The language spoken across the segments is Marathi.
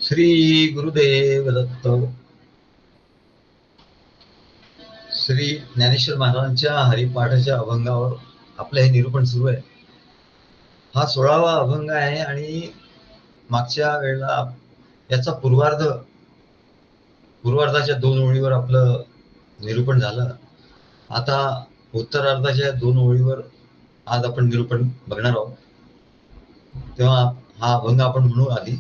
श्री गुरुदेव दत्त. श्री ज्ञानेश्वर महाराजांच्या हरिपाठाच्या अभंगावर आपलं हे निरूपण सुरू आहे. हा 16वा अभंग आहे आणि मागच्या वेळेला याचा पूर्वार्धाच्या 2 ओळीवर आपलं निरूपण झालं. आता उत्तरार्धाच्या 2 ओळीवर आज आपण निरूपण बघणार आहोत. तेव्हा हा अभंग आपण म्हणू आधी.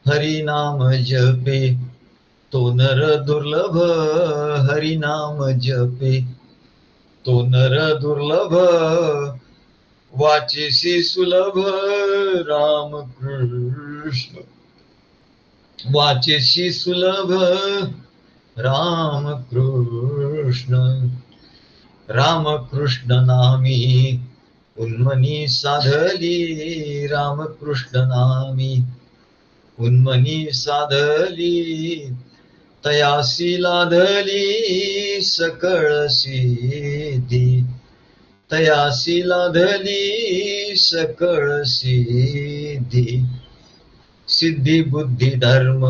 हरिनाम जपे तो नर दुर्लभ, हरिनाम जपे तो नर दुर्लभ, वाचेसी सुलभ राम कृष्ण, वाचेसी सुलभ राम कृष्ण. राम कृष्ण नामी उन्मनी साधली, राम कृष्ण नामी उन्मनी साधली, तयासी लाधली सकळ सिद्धी, तयासी लाधली सकळ सिद्धी. सिद्धी बुद्धी धर्म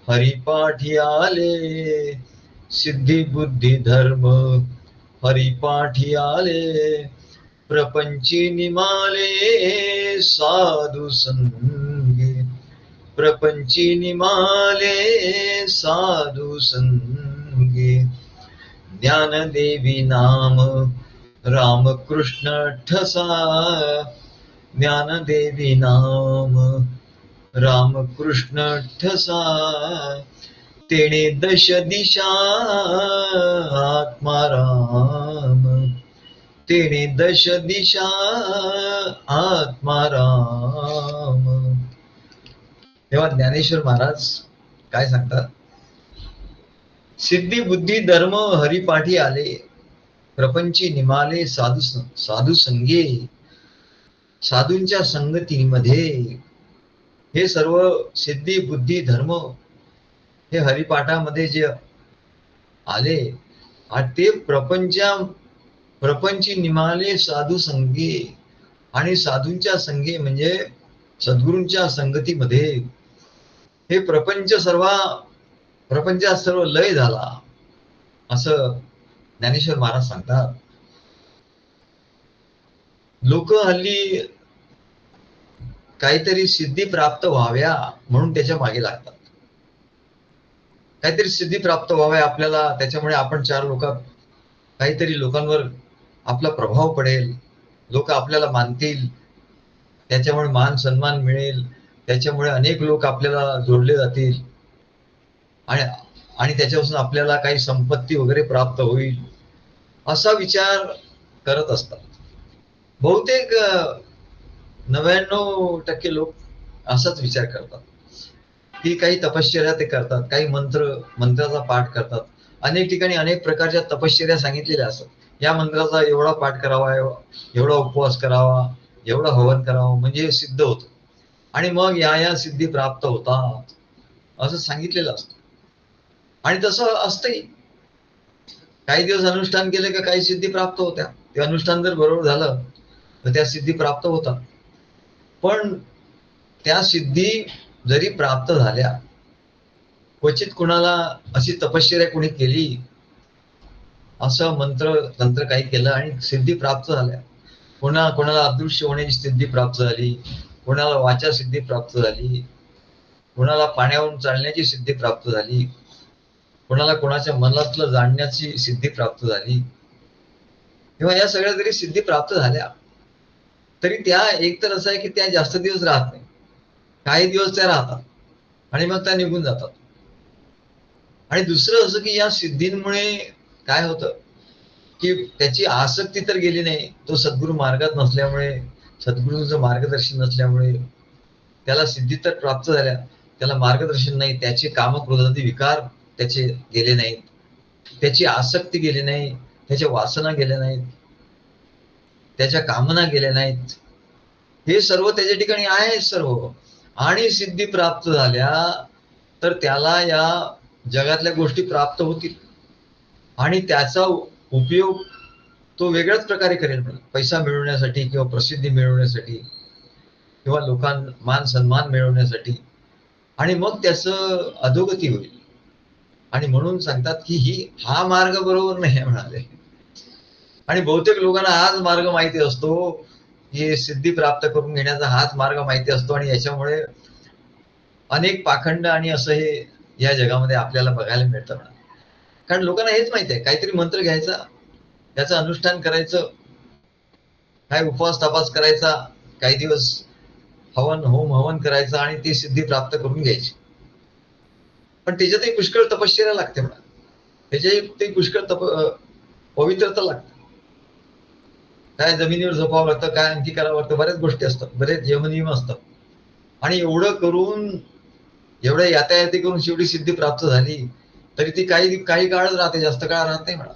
हरिपाठी आले, सिद्धी बुद्धी धर्म हरिपाठी आले, प्रपंची निमाले साधू संगे, प्रपंची निमाले साधू संगे. ज्ञानदेवी नाम रामकृष्ण ठसा, ज्ञानदेवी नाम रामकृष्ण ठसा. तेणे दश दिशा आत्माराम, तेणे दश दिशा आत्माराम. तेव्हा ज्ञानेश्वर महाराज काय सांगतात? सिद्धी बुद्धी धर्म हरिपाठी आले, प्रपंची निमाले साधू संगे. साधूंच्या संगतीमध्ये हे सर्व सिद्धी बुद्धी धर्म हे हरिपाठामध्ये जे आले आणि ते प्रपंची निमाले साधू संगे. आणि साधूंच्या संगे म्हणजे सद्गुरूंच्या संगतीमध्ये हे प्रपंचात सर्व लय झाला असं ज्ञानेश्वर महाराज सांगतात. लोक हल्ली काहीतरी सिद्धी प्राप्त व्हाव्या म्हणून त्याच्या मागे लागतात. काहीतरी सिद्धी प्राप्त व्हाव्या आपल्याला, त्याच्यामुळे आपण काहीतरी लोकांवर आपला प्रभाव पडेल, लोक आपल्याला मानतील, त्याच्यामुळे मान सन्मान मिळेल, त्याच्यामुळे अनेक लोक आपल्याला जोडले जातील आणि त्याच्यापासून आपल्याला काही संपत्ती वगैरे प्राप्त होईल असा विचार करत असतात. बहुतेक 99% लोक असाच विचार करतात की काही तपश्चर्या ते करतात, काही मंत्राचा पाठ करतात. अनेक ठिकाणी अनेक प्रकारच्या तपश्चर्या सांगितलेल्या असतात. या मंत्राचा एवढा पाठ करावा, एवढा उपवास करावा, एवढं हवन करावं म्हणजे सिद्ध होतं आणि मग या सिद्धी प्राप्त होतात असं सांगितलेलं असतं. आणि तसं असतंही. काही दिवस अनुष्ठान केले का काही सिद्धी प्राप्त होत्या. ते अनुष्ठान जर बरोबर झालं तर त्या सिद्धी प्राप्त होतात. पण त्या सिद्धी जरी प्राप्त झाल्या, क्वचित कुणाला अशी तपश्चर्या कोणी केली, असं तंत्र काही केलं आणि सिद्धी प्राप्त झाल्या. कोणाला अदृश्य होण्याची सिद्धी प्राप्त झाली, कोणाला वाचा सिद्धी प्राप्त झाली, कोणाला पाण्यावरून चालण्याची सिद्धी प्राप्त झाली, कोणाला कोणाच्या मनातलं जाणण्याची सिद्धी प्राप्त झाली. तेव्हा या सगळ्या जरी सिद्धी प्राप्त झाल्या तरी त्या एक तर असं आहे की त्या जास्त दिवस राहत नाही. काही दिवस त्या राहतात आणि मग त्या निघून जातात. आणि दुसरं असं की या सिद्धींमुळे काय होतं की त्याची आसक्ती तर गेली नाही. तो सद्गुरू मार्गात नसल्यामुळे, सद्गुरूंचं मार्गदर्शन नसल्यामुळे त्याला सिद्धी तर प्राप्त झाल्या, त्याला मार्गदर्शन नाही, त्याचे कामक्रोधादी विकार त्याचे गेले नाहीत, त्याची आसक्ती गेली नाही, त्याच्या वासना गेल्या नाहीत, त्याच्या कामना गेल्या नाहीत. हे सर्व त्याच्या ठिकाणी आहे सर्व. आणि सिद्धी प्राप्त झाल्या तर त्याला या जगातल्या गोष्टी प्राप्त होतील आणि त्याचा उपयोग तो वेगळ्याच प्रकारे करेल. पैसा मिळवण्यासाठी किंवा प्रसिद्धी मिळवण्यासाठी किंवा मान सन्मान मिळवण्यासाठी आणि मग त्याचं अधोगती होईल. आणि म्हणून सांगतात की हा मार्ग बरोबर नाही म्हणाले. आणि बहुतेक लोकांना हाच मार्ग माहिती असतो, की सिद्धी प्राप्त करून घेण्याचा हाच मार्ग माहिती असतो, आणि याच्यामुळे अनेक पाखंड आणि असं हे या जगामध्ये आपल्याला बघायला मिळतं. कारण लोकांना हेच माहिती आहे, काहीतरी मंत्र घ्यायचा, त्याचं अनुष्ठान करायचं, काय उपवास तपास करायचा, काही दिवस होम हवन करायचा आणि ती सिद्धी प्राप्त करून घ्यायची. पण त्याच्यातही पुष्कळ तपश्चर्या लागते म्हणा, त्याच्यातही पुष्कळ पवित्रता लागते. काय जमिनीवर झोपावं लागतं, काय आणखी करावं लागतं, बऱ्याच गोष्टी असतात, बरेच यमनियम असतात. आणि एवढं करून, एवढ्या यातायाती करून शेवटी सिद्धी प्राप्त झाली तरी ती काही काळच राहते, जास्त काळ राहत नाही म्हणा.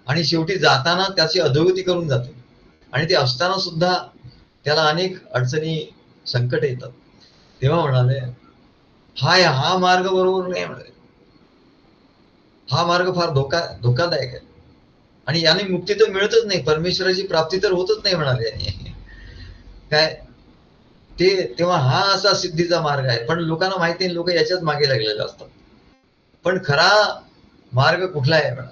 आणि शेवटी जाताना त्याची अधोगती करून जाते, आणि ते असताना सुद्धा त्याला अनेक अडचणी, संकट येतात. तेव्हा म्हणाले हा मार्ग बरोबर नाही म्हणाले, हा मार्ग फार धोकादायक आहे, आणि याने मुक्ती तर मिळतच नाही, परमेश्वराची प्राप्ती तर होतच नाही म्हणाले यांनी. काय तेव्हा हा असा सिद्धीचा मार्ग आहे, पण लोकांना माहिती नाही, लोक याच्याच मागे लागलेले असतात. पण खरा मार्ग कुठला आहे म्हणा,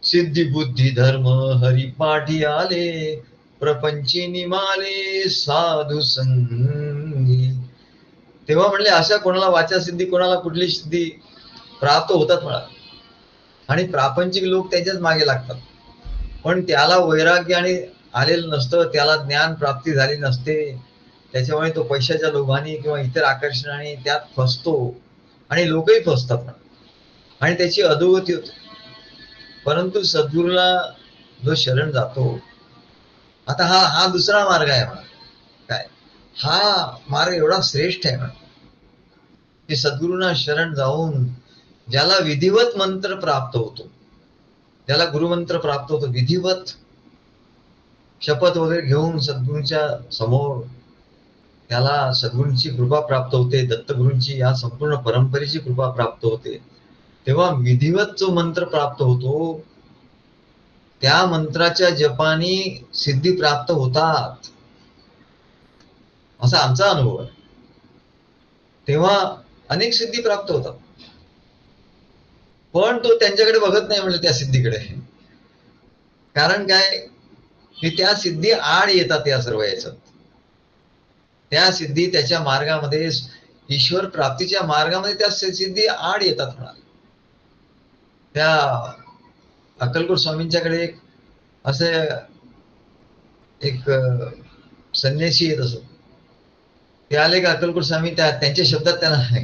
सिद्धी बुद्धी धर्म हरिपाठी आले, प्रपंची निमाले साधू संगी. तेव्हा म्हणले अशा कोणाला वाचा सिद्धी, कोणाला कुठली सिद्धी प्राप्त होतात म्हणा, आणि प्रापंचिक लोक त्यांच्याच मागे लागतात. पण त्याला वैराग्य आणि आलेलं नसतं, त्याला ज्ञान प्राप्ती झाली नसते, त्याच्यामुळे तो पैशाच्या लोभाने किंवा इतर आकर्षणाने त्यात फसतो, आणि लोकही फसतात आणि त्याची अधोगती होते. परंतु सद्गुरूला जो शरण जातो, आता हा दुसरा मार्ग आहे म्हणा. काय हा मार्ग एवढा श्रेष्ठ आहे म्हणा, की सद्गुरूंना शरण जाऊन ज्याला विधिवत मंत्र प्राप्त होतो, ज्याला गुरुमंत्र प्राप्त होतो, विधिवत शपथ वगैरे घेऊन सद्गुरूंच्या समोर त्याला सद्गुरूंची कृपा प्राप्त होते, दत्तगुरूंची या संपूर्ण परंपरेची कृपा प्राप्त होते. तेव्हा विधिवत जो मंत्र प्राप्त होतो, त्या मंत्राच्या जपाने सिद्धी प्राप्त होतात, असा आमचा अनुभव आहे. तेव्हा अनेक सिद्धी प्राप्त होतात, पण तो त्यांच्याकडे बघत नाही म्हणजे त्या सिद्धीकडे. कारण काय, की त्या सिद्धी आड येतात या सर्व याच्यात. त्या सिद्धी त्याच्या मार्गामध्ये, ईश्वर प्राप्तीच्या मार्गामध्ये त्या सिद्धी आड येतात म्हणा. त्या अक्कलकोट स्वामींच्याकडे असे एक संन्यासी येत असत. ते आले का अक्कलकोट स्वामी त्यांच्या शब्दात त्यांना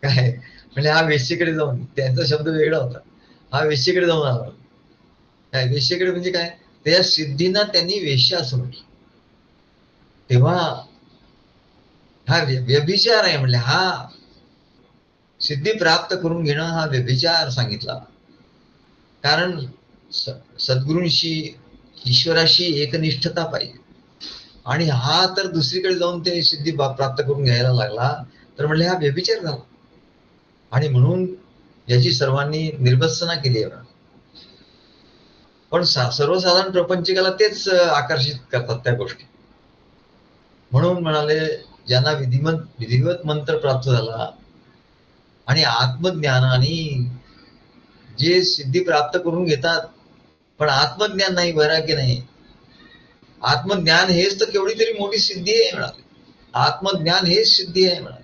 काय म्हणजे हा वेश्येकडे जाऊन, त्यांचा शब्द वेगळा होता, हा वेश्येकडे जाऊन आला. काय वेश्येकडे म्हणजे काय, त्या सिद्धींना त्यांनी वेश्या असं म्हटलं. तेव्हा हा व्यभिचार आहे म्हणले, हा सिद्धी प्राप्त करून घेणं हा व्यभिचार सांगितला. कारण सद्गुरूंशी, ईश्वराशी एकनिष्ठता पाहिजे, आणि हा तर दुसरीकडे जाऊन ते सिद्धी प्राप्त करून घ्यायला लागला, तर म्हणले हा व्यभिचार झाला. आणि म्हणून याची सर्वांनी निर्भत्सना केली आहे. पण सर्वसाधारण प्रपंचिकाला तेच आकर्षित करतात त्या गोष्टी. म्हणून म्हणाले ज्यांना विधिवत मंत्र प्राप्त झाला आणि आत्मज्ञानाने जे सिद्धी प्राप्त करून घेतात, पण आत्मज्ञान नाही, वैराग्य नाही. आत्मज्ञान हेच तर केवढी तरी मोठी सिद्धी आहे म्हणाले. आत्मज्ञान हेच सिद्धी आहे म्हणाले,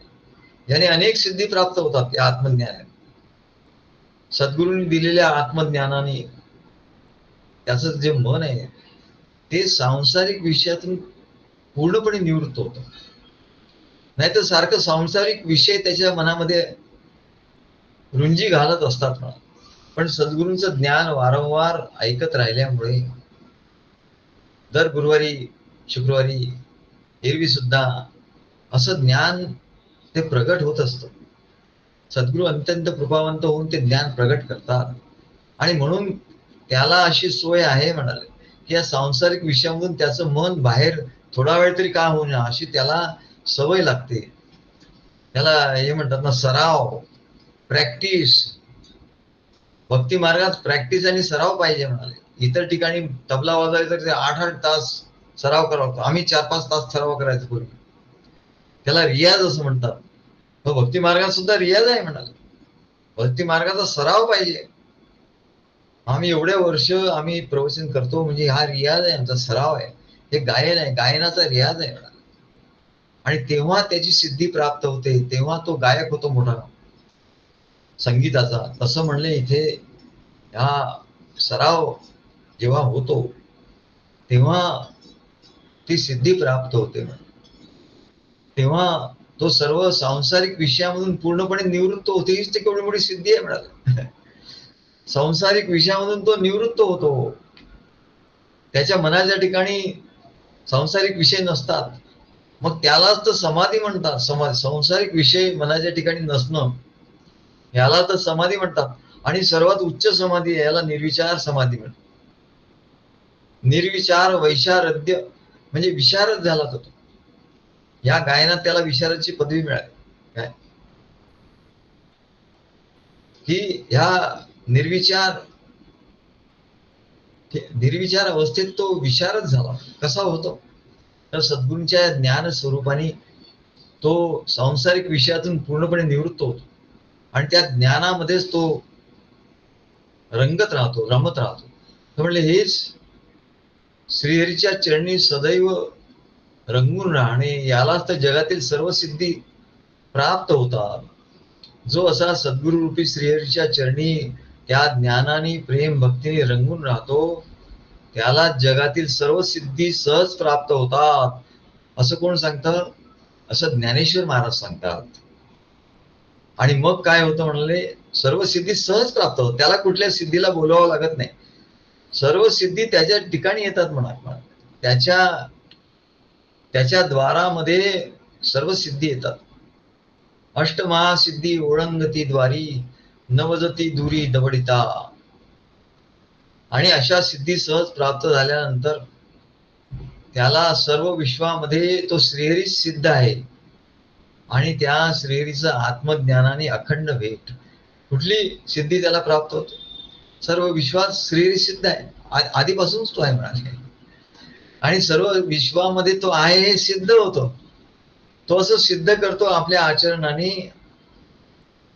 ज्याने अनेक सिद्धी प्राप्त होतात. त्या आत्मज्ञान, सद्गुरूंनी दिलेल्या आत्मज्ञानाने त्याचं जे मन आहे ते सांसारिक विषयातून पूर्णपणे निवृत्त होतं. नाही तर सारखं सांसारिक विषय त्याच्या मनामध्ये रुंजी घालत असतात ना. पण सद्गुरूंचं ज्ञान वारंवार ऐकत राहिल्यामुळे दर गुरुवारी, शुक्रवारी, एरवी सुद्धा असं ज्ञान ते प्रगट होत असतं. सद्गुरू अत्यंत कृपावंत होऊन ते ज्ञान प्रगट करतात, आणि म्हणून त्याला अशी सोय आहे म्हणाले, की या सांसारिक विषयामधून त्याचं मन बाहेर थोडा वेळ तरी का होईना अशी त्याला सवय लागते. त्याला हे म्हणतात ना, सराव, प्रॅक्टिस. भक्ती मार्गात प्रॅक्टिस आणि सराव पाहिजे म्हणाले. इतर ठिकाणी तबला वाजवायचा तर 8-8 तास सराव करावा लागतो. आम्ही 4-5 तास सराव करायचो पूर्वी. त्याला रियाज असं म्हणतात. मग भक्ती मार्गात सुद्धा रियाज आहे म्हणाले. भक्ती मार्गाचा सराव पाहिजे. आम्ही एवढे वर्ष आम्ही प्रवचन करतो म्हणजे हा रियाज आहे, आमचा सराव आहे. हे गायन आहे, गायनाचा रियाज आहे म्हणाले. आणि तेव्हा त्याची सिद्धी प्राप्त होते, तेव्हा तो गायक होतो मोठा संगीताचा. तसं म्हणले इथे हा सराव जेव्हा होतो तेव्हा ती सिद्धी प्राप्त होते. तेव्हा तो सर्व सांसारिक विषयामधून पूर्णपणे निवृत्त होते. हीच ते केवढी मोठी सिद्धी आहे म्हणाले. सांसारिक विषयामधून तो निवृत्त होतो. त्याच्या मनाच्या ठिकाणी सांसारिक विषय नसतात. मग त्यालाच तर समाधी म्हणतात. सांसारिक विषय मनाच्या ठिकाणी नसणं याला तर समाधी म्हणतात. आणि सर्वात उच्च समाधी आहे, याला निर्विचार समाधी म्हणतात. निर्विचार वैशारद्य म्हणजे विशारद झाला तो. या गायनात त्याला विशारदची पदवी मिळाली. काय की ह्या निर्विचार निर्विचार अवस्थेत तो विशारद झाला. कसा होतो तर सद्गुरूंच्या ज्ञान स्वरूपाने तो सांसारिक विषयातून पूर्णपणे निवृत्त होतो आणि त्या ज्ञानामध्येच तो रंगत राहतो, रमत राहतो. तर म्हणले हेच श्रीहरीच्या चरणी सदैव रंगून राहणे, यालाच तर जगातील सर्व सिद्धी प्राप्त होतात. जो असा सद्गुरु रूपी श्रीहरीच्या चरणी त्या ज्ञानाने प्रेम भक्तीने रंगून राहतो त्याला जगातील सर्व सिद्धी सहज प्राप्त होतात. असं कोण सांगतं? असं ज्ञानेश्वर महाराज सांगतात. आणि मग काय होतं म्हणले, सर्व सिद्धी सहज प्राप्त होतात. त्याला कुठल्या सिद्धीला बोलावं लागत नाही. सर्व सिद्धी त्याच्या ठिकाणी येतात म्हणा. त्याच्या द्वारामध्ये सर्व सिद्धी येतात. अष्टमहासिद्धी ओळंगती द्वारी नवजती दुरी दवडिता. आणि अशा सिद्धी सहज प्राप्त झाल्यानंतर त्याला सर्व विश्वामध्ये तो श्रीहरी सिद्ध आहे. आणि त्या श्रीहरीचं आत्मज्ञानाने अखंड भेट. कुठली सिद्धी त्याला प्राप्त होते? सर्व विश्वात श्रीहरी सिद्ध आहे, आधीपासूनच तो आहे म्हणाले. आणि सर्व विश्वामध्ये तो आहे हे सिद्ध होतो. तो असं सिद्ध करतो आपल्या आचरणाने,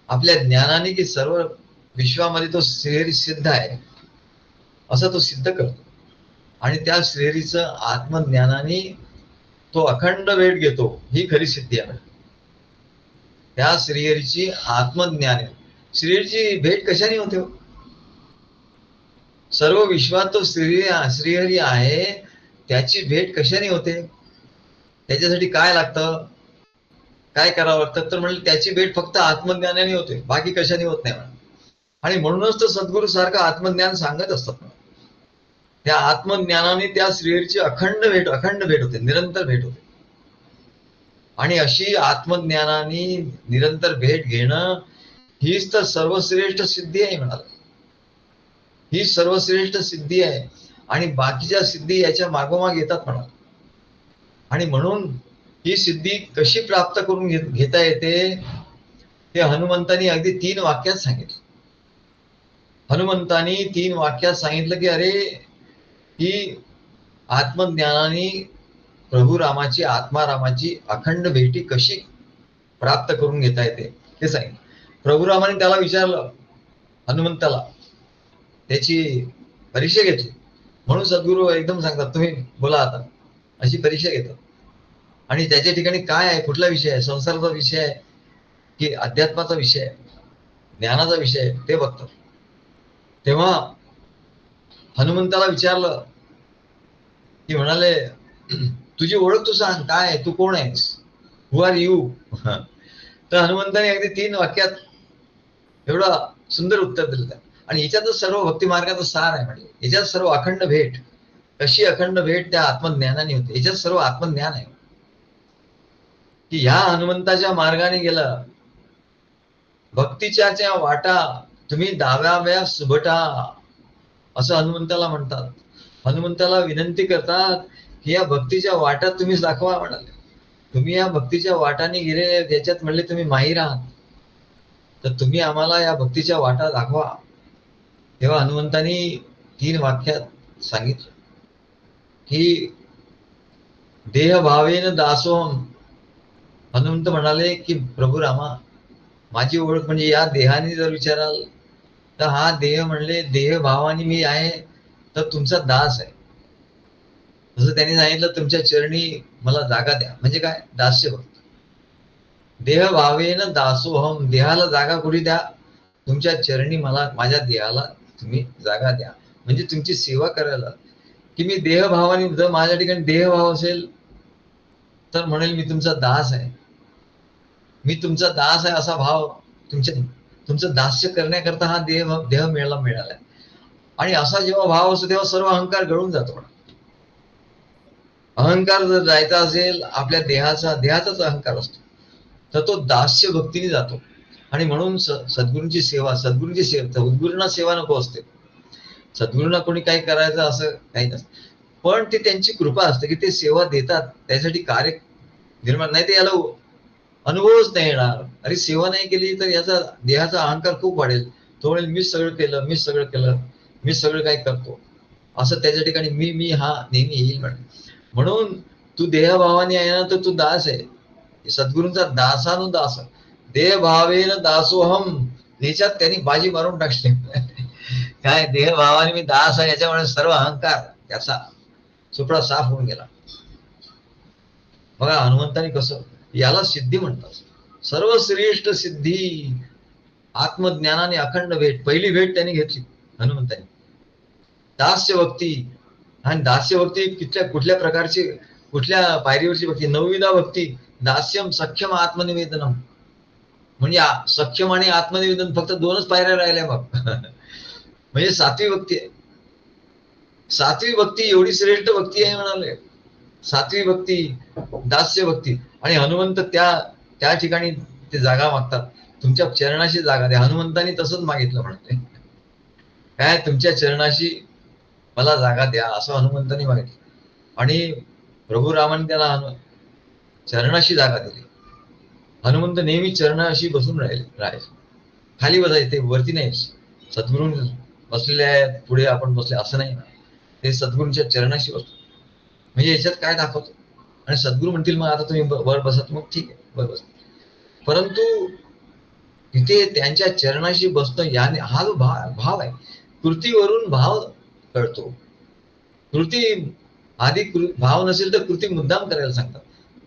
आपल्या ज्ञानाने की सर्व विश्वामध्ये तो श्रीहरी सिद्ध आहे असं तो सिद्ध करतो. आणि त्या श्रीहरीचं आत्मज्ञानाने तो अखंड भेट घेतो. ही खरी सिद्धी आहे. त्या श्रीहरीची आत्मज्ञान, श्रीहरीची भेट कशाने होते? सर्व विश्वात तो श्रीहरी आहे, त्याची भेट कशाने होते? त्याच्यासाठी काय लागतं, काय करावं लागतं? तर म्हणजे त्याची भेट फक्त आत्मज्ञानाने होते, बाकी कशाने होत नाही. आणि म्हणूनच तर सद्गुरू सारखं आत्मज्ञान सांगत असतात. त्या आत्मज्ञानाने त्या श्रीहरीची अखंड भेट होते, निरंतर भेट होते. आणि अशी आत्मज्ञानाने निरंतर भेट घेणं हीच तर सर्वश्रेष्ठ सिद्धी आहे म्हणाला. ही सर्वश्रेष्ठ सिद्धी आहे आणि बाकीच्या सिद्धी याच्या मागोमाग येतात म्हणाला. आणि म्हणून ही सिद्धी कशी प्राप्त करून घेता येते ते हनुमंतांनी अगदी 3 वाक्यात सांगितलं. हनुमंतांनी 3 वाक्यात सांगितलं की अरे ही आत्मज्ञानाने प्रभू रामाची, आत्मा रामाची अखंड भेटी कशी प्राप्त करून घेता येते ते सांगितलं. प्रभू रामाने त्याला विचारलं, हनुमंताला त्याची परीक्षा घेतली. म्हणून सद्गुरू एकदम सांगतात तुम्ही बोला आता, अशी परीक्षा घेतात. आणि त्याच्या ठिकाणी काय आहे, कुठला विषय आहे, संसाराचा विषय आहे की अध्यात्माचा विषय आहे, ज्ञानाचा विषय आहे, ते बघतात. तेव्हा हनुमंताला विचारलं की म्हणाले तुझी ओळख तू सांग, काय तू कोण आहेस, हु आर यू? तर हनुमंताने अगदी 3 वाक्यात एवढं सुंदर उत्तर दिलं. आणि याच्यातच सर्व भक्ती मार्गाचा सार आहे. म्हणजे याच्यात सर्व अखंड भेट, कशी अखंड भेट त्या आत्मज्ञानाने होते, याच्यात सर्व आत्मज्ञान आहे. की ह्या हनुमंताच्या मार्गाने गेलं, भक्तीच्या वाटा तुम्ही दाव्याव्या सुभटा असं हनुमंताला म्हणतात. हनुमंताला विनंती करतात की या भक्तीच्या वाटा तुम्हीच दाखवा म्हणाले. तुम्ही या भक्तीच्या वाटाने गेले, त्याच्यात म्हणले तुम्ही माहीर आहात, तर तुम्ही आम्हाला या भक्तीच्या वाटा दाखवा. तेव्हा हनुमंतांनी 3 वाक्यात सांगितलं की देह भावेन दासोहम हनुमंत म्हणाले की प्रभू रामा, माझी ओळख म्हणजे या देहाने जर विचाराल तर हा देह म्हणले देह भावाने मी आहे, तर तुमचा दास आहे. जसं त्यांनी सांगितलं तुमच्या चरणी मला जागा द्या, म्हणजे काय? दास्य भक्त. देह भावेन दासोहम, देहाला जागा कुठे द्या? तुमच्या चरणी मला, माझ्या देहाला तुम्ही जागा द्या, म्हणजे तुमची सेवा करायला. की मी देहभावाने, जर माझ्या ठिकाणी देहभाव असेल तर म्हणेल मी तुमचा दास आहे, मी तुमचा दास आहे असा भाव तुमच्या, तुमचं दास्य करण्याकरता हा देह मिळालाय. आणि असा जेव्हा भाव असतो तेव्हा सर्व अहंकार गळून जातो. अहंकार जर जायचा असेल आपल्या देहाचाच अहंकार असतो, तर तो दास्य भक्तीने जातो. आणि म्हणून सद्गुरूंची सेवा, सद्गुरूंना सेवा नको असते. सद्गुरूंना कोणी काही करायचं असं काही नसतं, पण ते त्यांची कृपा असते की ते सेवा देतात, त्यासाठी कार्य निर्माण, नाही तर याला अनुभवच नाही येणार. अरे सेवा नाही केली तर याचा देहाचा अहंकार खूप वाढेल. तो म्हणेल मीच सगळं केलं, मीच सगळं काही करतो, असं त्याच्या ठिकाणी मी हा नेहमी येईल. म्हणून तू देहभावाने आहे ना, तर तू दास आहे, सद्गुरूंचा दासानुदास. देह भावेन दासोहम, याच्यात त्यांनी बाजी मारून टाकली. काय देहभावाने मी दास आहे, याच्यामुळे सर्व अहंकार त्याचा सुपडा साफ होऊन गेला. बघा हनुमंतानी कसं, याला सिद्धी म्हणतात. सर्वश्रेष्ठ सिद्धी आत्मज्ञानाने अखंड भेट, पहिली भेट त्यांनी घेतली हनुमंतांनी. दास्य भक्ती, आणि दास्य भक्ती कुठल्या प्रकारची, कुठल्या पायरीवरची भक्ती? 9वी भक्ती, दास्यम सख्यम आत्मनिवेदनम. म्हणजे सख्यम आणि आत्मनिवेदन फक्त 2च पायऱ्या राहिल्या मग. म्हणजे 7वी भक्ती आहे. 7वी भक्ती एवढी श्रेष्ठ भक्ती आहे म्हणाले. 7वी भक्ती दास्य भक्ती. आणि हनुमंत त्या ठिकाणी ते जागा मागतात, तुमच्या चरणाशी जागा द्या. हनुमंतांनी तसंच मागितलं म्हणते, काय तुमच्या चरणाशी मला जागा द्या, असं हनुमंतांनी मागितलं. आणि प्रभू रामाने त्याला चरणाशी जागा दिली. हनुमंत नेहमी चरणाशी बसून राहायचे. खाली बसायचे, ते वरती नाही. सद्गुरू बसलेले आहेत, पुढे आपण बसले असं नाही ना, ते सद्गुरूंच्या चरणाशी बसतो. म्हणजे याच्यात काय दाखवतो? आणि सद्गुरू म्हणतील मग आता तुम्ही वर बसा, मग ठीक आहे वर बस. परंतु तिथे त्यांच्या चरणाशी बसणं याने हा जो भाव आहे, कृतीवरून भाव कळतो. कृती आधी भाव नसेल तर कृती मुद्दाम करायला सांगतात,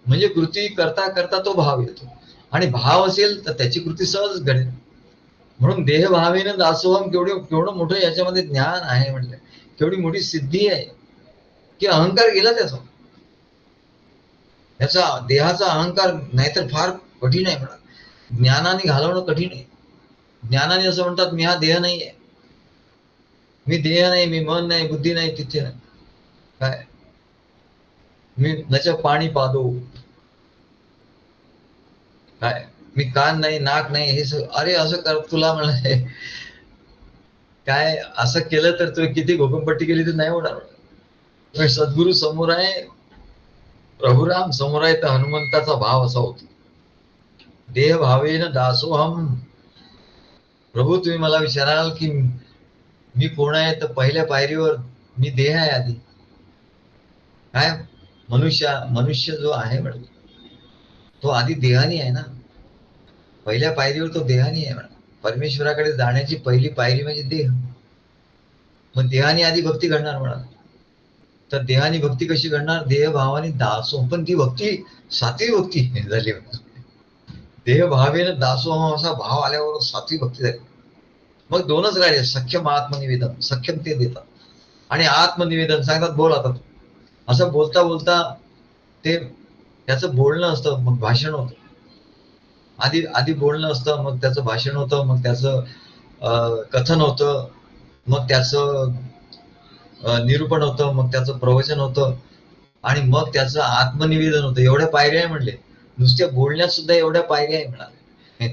म्हणजे कृती करता करता तो भाव येतो. आणि भाव असेल तर त्याची कृती सहज घडेल. म्हणून देह भावेनं दासोहम, केवढं मोठं याच्यामध्ये ज्ञान आहे म्हटलं, केवढी मोठी सिद्धी आहे की अहंकार गेला त्याचा. त्याचा देहाचा अहंकार नाहीतर फार कठीण आहे म्हणा, ज्ञानाने घालवणं कठीण आहे. ज्ञानाने असं म्हणतात मी हा देह नाही आहे, मी देह नाही, मी मन नाही, बुद्धी नाही, तिथे नाही. काय मी नच पाणी पादो, काय मी कान नाही, नाक नाही, हे अरे असं कर तुला म्हणाले, काय असं केलं तर तू किती घोकंपट्टी केली तर नाही होणार. सद्गुरू समोर आहे, प्रभुराम समोर आहे, तर हनुमंताचा भाव असा होतो, देह भावेन दासोहम. प्रभू तुम्ही मला विचाराल की मी कोण आहे, तर पहिल्या पायरीवर मी देह आहे. आधी काय मनुष्य जो आहे म्हणून तो आधी देहानी आहे ना, पहिल्या पायरीवर तो देहानी आहे म्हणा. परमेश्वराकडे जाण्याची पहिली पायरी म्हणजे देह. मग देहानी आधी भक्ती घडणार म्हणा. तर देहानी भक्ती कशी घडणार? देह भावाने दासो, पण ती भक्ती 7वी भक्ती झाली. देह भावेने दासोहम असा भाव आल्यावर 7वी भक्ती झाली. मग 2च राहिले, सख्यम आत्मनिवेदन. सख्यम ते देतात आणि आत्मनिवेदन सांगतात, बोल आता. असं बोलता बोलता ते त्याचं बोलणं असतं, मग भाषण होतं. आधी बोलणं असतं, मग त्याचं भाषण होतं, मग त्याचं कथन होतं, मग त्याचं निरूपण होतं, मग त्याचं प्रवचन होतं, आणि मग त्याचं आत्मनिवेदन होतं. एवढ्या पायऱ्या आहे म्हणले, नुसत्या बोलण्यात सुद्धा एवढ्या पायऱ्या आहे म्हणाले.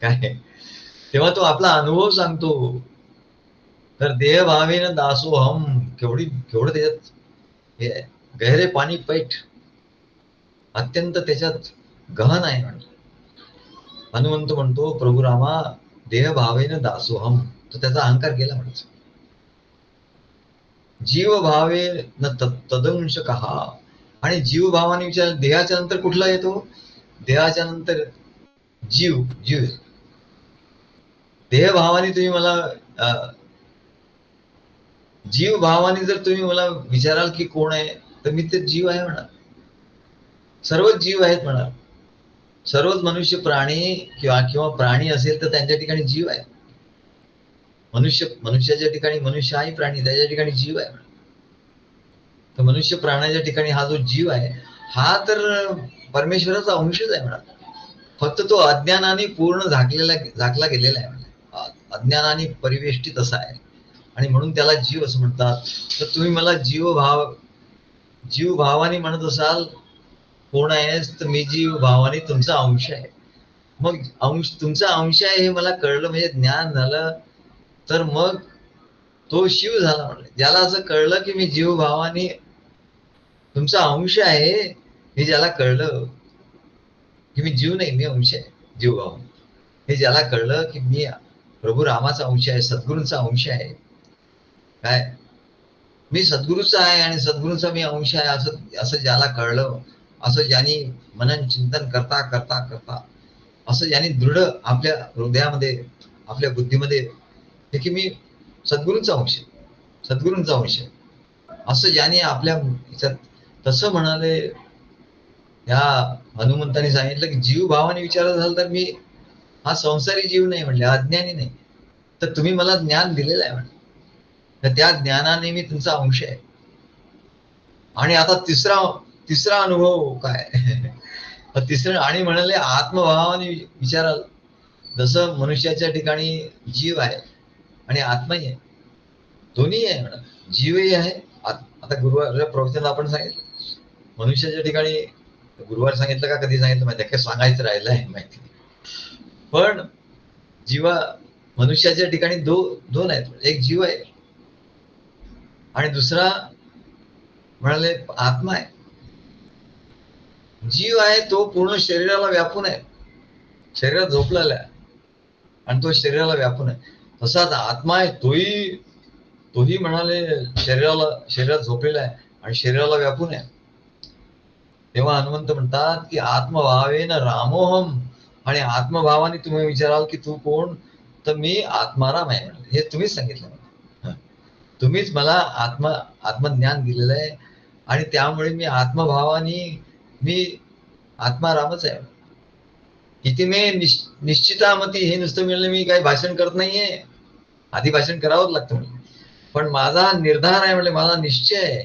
काय तेव्हा तो आपला अनुभव सांगतो. तर देह भावेन दासोहम, केवढं त्याच्यात हे गहरे पाणी पैठ, अत्यंत त्याच्यात गहन आहे म्हणलं. हनुमंत म्हणतो प्रभू रामा, देह भावेन दासोहम, तर त्याचा अहंकार गेला म्हणायचं. जीव भावे न तदंश कहा, आणि जीव भावाने विचार देहाच्या नंतर कुठला येतो? देहाच्या नंतर जीव जीव देहभावाने तुम्ही मला जीव भावाने जर तुम्ही मला विचाराल की कोण आहे, तर मी ते जीव आहे म्हणा. सर्वच जीव आहेत म्हणा. सर्वच मनुष्य प्राणी किंवा किंवा प्राणी असेल तर त्यांच्या ठिकाणी जीव आहे. मनुष्याच्या ठिकाणी मनुष्य आहे, प्राणी त्याच्या ठिकाणी जीव आहे. तर मनुष्य प्राण्याच्या ठिकाणी हा जो जीव आहे हा तर परमेश्वराचा अंशच आहे म्हणा. फक्त तो अज्ञानाने पूर्ण झाकला गेलेला आहे म्हणा. अज्ञानाने परिवेष्टित असा आहे आणि म्हणून त्याला जीव असं म्हणतात. तर तुम्ही मला जीव भावाने म्हणत असाल कोण आहेस, तर मी जीव भावाने तुमचा अंश आहे. मग तुमचा अंश आहे हे मला कळलं म्हणजे ज्ञान झालं, तर मग तो शिव झाला म्हणले. ज्याला असं कळलं की मी जीव भावाने तुमचा अंश आहे, हे ज्याला कळलं की मी जीव नाही मी अंश आहे जीव भावाने, हे ज्याला कळलं की मी प्रभू रामाचा अंश आहे, सद्गुरूंचा अंश आहे, काय मी सद्गुरूचा आहे आणि सद्गुरूचा मी अंश आहे असं असं ज्याला कळलं, असं ज्यांनी मनन चिंतन करता करता करता असं ज्यांनी दृढ आपल्या हृदयामध्ये आपल्या बुद्धीमध्ये हे की मी सद्गुरूंचा अंश सद्गुरूंचा अंश असं ज्याने आपल्या ह्याच्यात तसं म्हणाले. या हनुमंताने सांगितलं की जीव भावाने विचारत झालं तर मी हा संसारी जीव नाही म्हणले, अज्ञानी नाही. तर तुम्ही मला ज्ञान दिलेलं आहे म्हणले, तर त्या ज्ञानाने मी तुमचा अंश आहे. आणि आता तिसरा अनुभव काय तिसरं आणि म्हणाले आत्मभावाने विचाराल. जसं मनुष्याच्या ठिकाणी जीव आहे आणि आत्माही आहे, दोन्ही आहे म्हणा. जीवही आहे. आता गुरुवार प्रवचन आपण सांगितलं मनुष्याच्या ठिकाणी, गुरुवार सांगितलं का कधी सांगितलं माहिती काय सांगायचं राहिलं आहे माहिती. पण मनुष्याच्या ठिकाणी दोन आहेत. एक जीव आहे आणि दुसरा म्हणाले आत्मा आहे. जीव आहे तो पूर्ण शरीराला व्यापून आहे, शरीरात झोपलेला आहे आणि तो शरीराला व्यापून आहे. तसाच आत्मा आहे तोही म्हणाले शरीरात झोपलेला आहे आणि शरीराला व्यापून आहे. तेव्हा हनुमंत म्हणतात की आत्मभावेन रामोहम, आणि आत्मभावाने तुम्ही विचाराल की तू कोण, तर मी आत्माराम आहे. हे तुम्हीच सांगितलं, तुम्हीच मला आत्मज्ञान दिलेलं आहे आणि त्यामुळे मी आत्मभावाने मी आत्मारामच आहे. इथे मी निश्चितामती हे नुसतं मिळालं. मी काही भाषण करत नाहीये, आधी भाषण करावंच लागतं म्हणजे. पण माझा निर्धार आहे म्हणजे माझा निश्चय आहे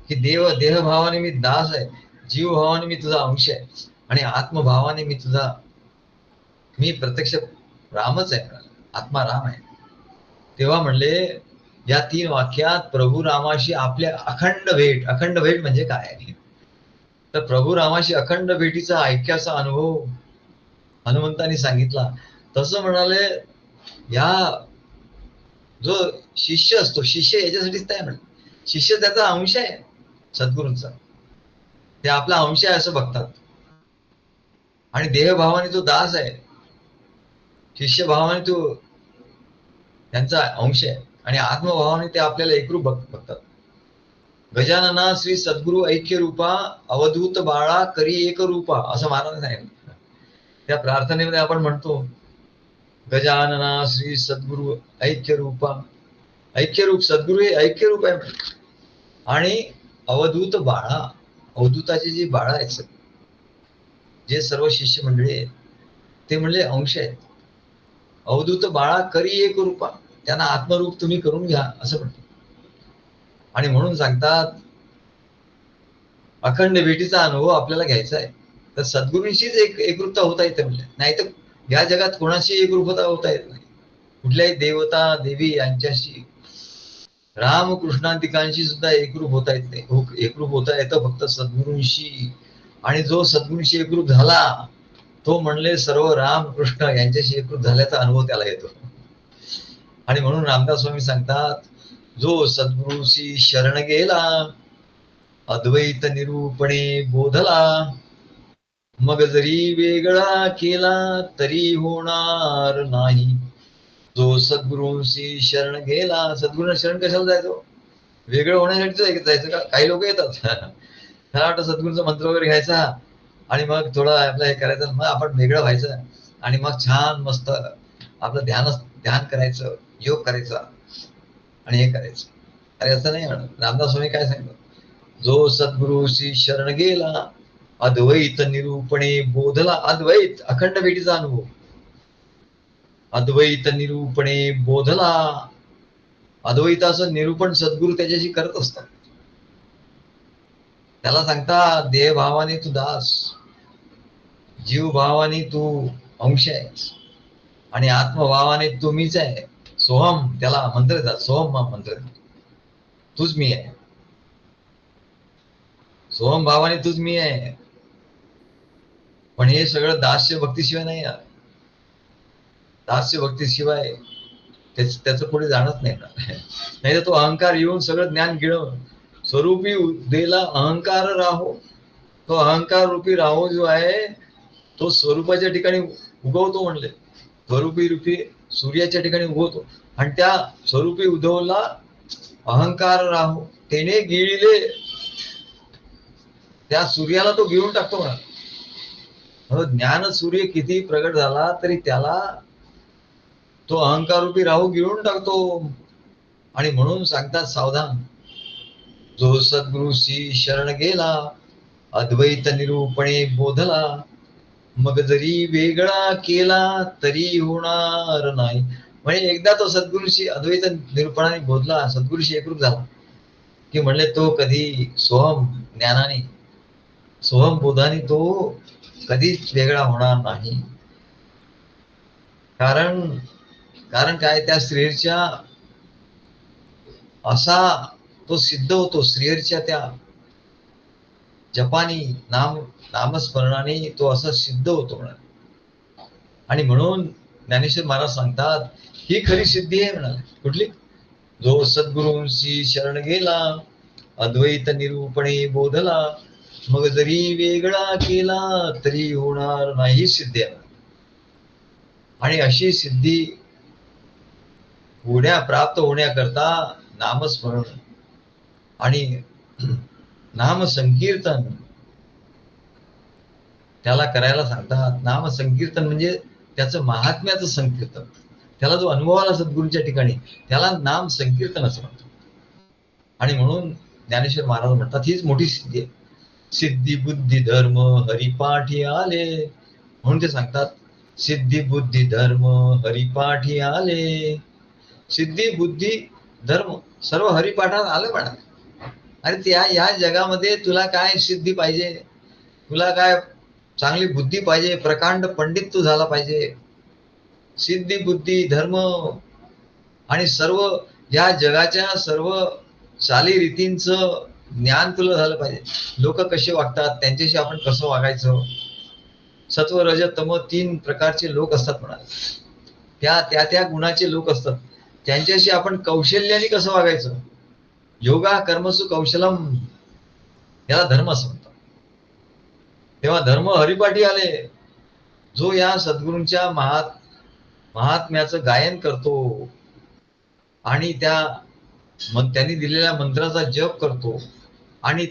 की देहभावाने मी दास आहे, जीव भावाने मी तुझा अंश आहे आणि आत्मभावाने मी प्रत्यक्ष रामच आहे, आत्मा राम आहे. तेव्हा म्हणले या 3 वाक्यात प्रभू रामाशी आपल्या अखंड भेट म्हणजे काय, तर प्रभू रामाशी अखंड भेटीचा ऐक्याचा अनुभव हनुमंतांनी सांगितला. तसं म्हणाले या जो शिष्य असतो, शिष्य याच्यासाठीच काय म्हणले, शिष्य त्याचा अंश आहे सद्गुरूंचा, ते आपला अंश आहे असं बघतात. आणि देहभावाने तो दास आहे, शिष्यभावाने तो त्यांचा अंश आहे आणि आत्मभावाने ते आपल्याला एकरूप बघतात. गजानना श्री सद्गुरु ऐक्य रूपा, अवधूत बाळा करी एक रूपा, असं महाराज सांगितलं. त्या प्रार्थनेमध्ये आपण म्हणतो गजानना श्री सद्गुरु ऐक्य रूपा, ऐक्यरूप सद्गुरु हे ऐक्यरूप आहे. आणि अवधूत बाळा, अवधूताची जी बाळा आहेत जे सर्व शिष्य मंडळी आहेत ते म्हणले अंश आहेत. अवधूत बाळा करी एक रूपा, त्यांना आत्मरूप तुम्ही करून घ्या असं म्हणतो. आणि म्हणून सांगतात अखंड भेटीचा अनुभव आपल्याला घ्यायचा आहे तर सद्गुरूंशीच एकरूपता होता येते म्हणले, नाही तर या जगात कोणाशी एकरूपता होता येत नाही. कुठल्याही देवता देवी यांच्याशी, रामकृष्णांतिकांशी सुद्धा एकरूप होता येत नाही. एकरूप होता येतं फक्त सद्गुरूंशी. आणि जो सद्गुरूंशी एकरूप झाला तो म्हणले सर्व रामकृष्ण यांच्याशी एकरूप झाल्याचा अनुभव त्याला येतो. आणि म्हणून रामदास स्वामी सांगतात जो सद्गुरूशी शरण गेला, अद्वैत निरूपणे बोधला, मग जरी वेगळा केला तरी होणार नाही. जो सद्गुरूंशी शरण गेला, सद्गुरूंना शरण कशाला जायचो, वेगळं होण्यासाठी जायचं का. काही लोक येतात मला वाटतं सद्गुरूंचा मंत्र वगैरे घ्यायचा आणि मग थोडं आपलं हे करायचं, मग आपण वेगळं व्हायचं आणि मग छान मस्त आपलं ध्यान करायचं, योग करायचा आणि हे करायचं. अरे असं नाही म्हणत. रामदास स्वामी काय सांगतात, जो सद्गुरूशी शरण गेला, अद्वैत निरूपणे बोधला. अद्वैत अखंड भेटीचा अनुभव, अद्वैत निरूपणे बोधला. अद्वैताचं निरूपण सद्गुरू त्याच्याशी करत असतात. त्याला सांगता देहभावाने तू दास, जीवभावाने तू अंश आहेस आणि आत्मभावाने तू मीच आहे. सोहम त्याला मंत्र देतात, सोहम मंत्र, तूच मी आहे. सोहम भावाने तूच मी आहे. पण हे सगळं दास्य भक्तीशिवाय नाही यार. दास्य भक्तीशिवाय त्याचं पुढे जाणच नाही ना. नाही तर तो अहंकार येऊन सगळं ज्ञान गिळवून स्वरूपी देला अहंकार राहो. तो अहंकार रूपी राहो जो आहे तो स्वरूपाच्या ठिकाणी उगवतो म्हणले. स्वरूपी रूपी सूर्याच्या ठिकाणी उगवतो आणि त्या स्वरूपी उद्भवला अहंकार राहो तेने गिळले. त्या सूर्याला तो गिळून टाकतो म्हणा. ज्ञान सूर्य किती प्रगट झाला तरी त्याला तो अहंकार रूपी राहू गिळून टाकतो. आणि म्हणून सांगतात सावधान, जो सद्गुरूशी शरण गेला, अद्वैत निरूपणे बोधला, मग जरी वेगळा केला तरी होणार नाही. म्हणजे एकदा तो सद्गुरूशी अद्वैत निरूपणाने बोधला, सद्गुरूशी एकरूप झाला की म्हणले तो कधी सोहम ज्ञानाने, सोहम बोधाने तो कधीच वेगळा होणार नाही. कारण काय, त्या श्रीहरीच्या असा तो सिद्ध होतो. श्रीहरीच्या त्या जपानी नामस्मरणाने तो असा सिद्ध होतो म्हणा. आणि म्हणून ज्ञानेश्वर महाराज सांगतात ही खरी सिद्धी आहे म्हणाले. कुठली? जो सद्गुरूंशी शरण गेला, अद्वैत निरूपणे बोधला, मग जरी वेगळा केला तरी होणार नाही सिद्धी आहे. आणि अशी सिद्धी प्राप्त होण्याकरता नामस्मरण आणि नाम संकीर्तन त्याला करायला सांगतात. नाम संकीर्तन म्हणजे त्याचं महात्म्याचं संकीर्तन. त्याला जो अनुभव आला सद्गुरूंच्या ठिकाणी त्याला नाम संकीर्तन असं म्हणतात. आणि म्हणून ज्ञानेश्वर महाराज म्हणतात हीच मोठी सिद्धी आहे. सिद्धी बुद्धी धर्म हरिपाठी आले. म्हणून ते सांगतात सिद्धी बुद्धी धर्म हरिपाठी आले. सिद्धी बुद्धी धर्म सर्व हरिपाठात आलं म्हणा. अरे त्या या जगामध्ये तुला काय सिद्धी पाहिजे, तुला काय चांगली बुद्धी पाहिजे, प्रकांड पंडित तू झाला पाहिजे. सिद्धी बुद्धी धर्म आणि सर्व या जगाच्या सर्व चालीरीतींचं ज्ञान तुला झालं पाहिजे. लोक कसे वागतात, त्यांच्याशी आपण कसं वागायचं. सत्व रज तम 3 प्रकारचे लोक असतात म्हणा. त्या गुणाचे लोक असतात. त्यांच्याशी आपण कौशल्याने कसं वागायचं. योगा कर्मसु कौशलम याला धर्म असं म्हणतात. तेव्हा धर्म हरिपाठी आले. जो या सद्गुरूंच्या महात्म्याचं गायन करतो आणि त्यांनी दिलेल्या मंत्राचा जप करतो आणि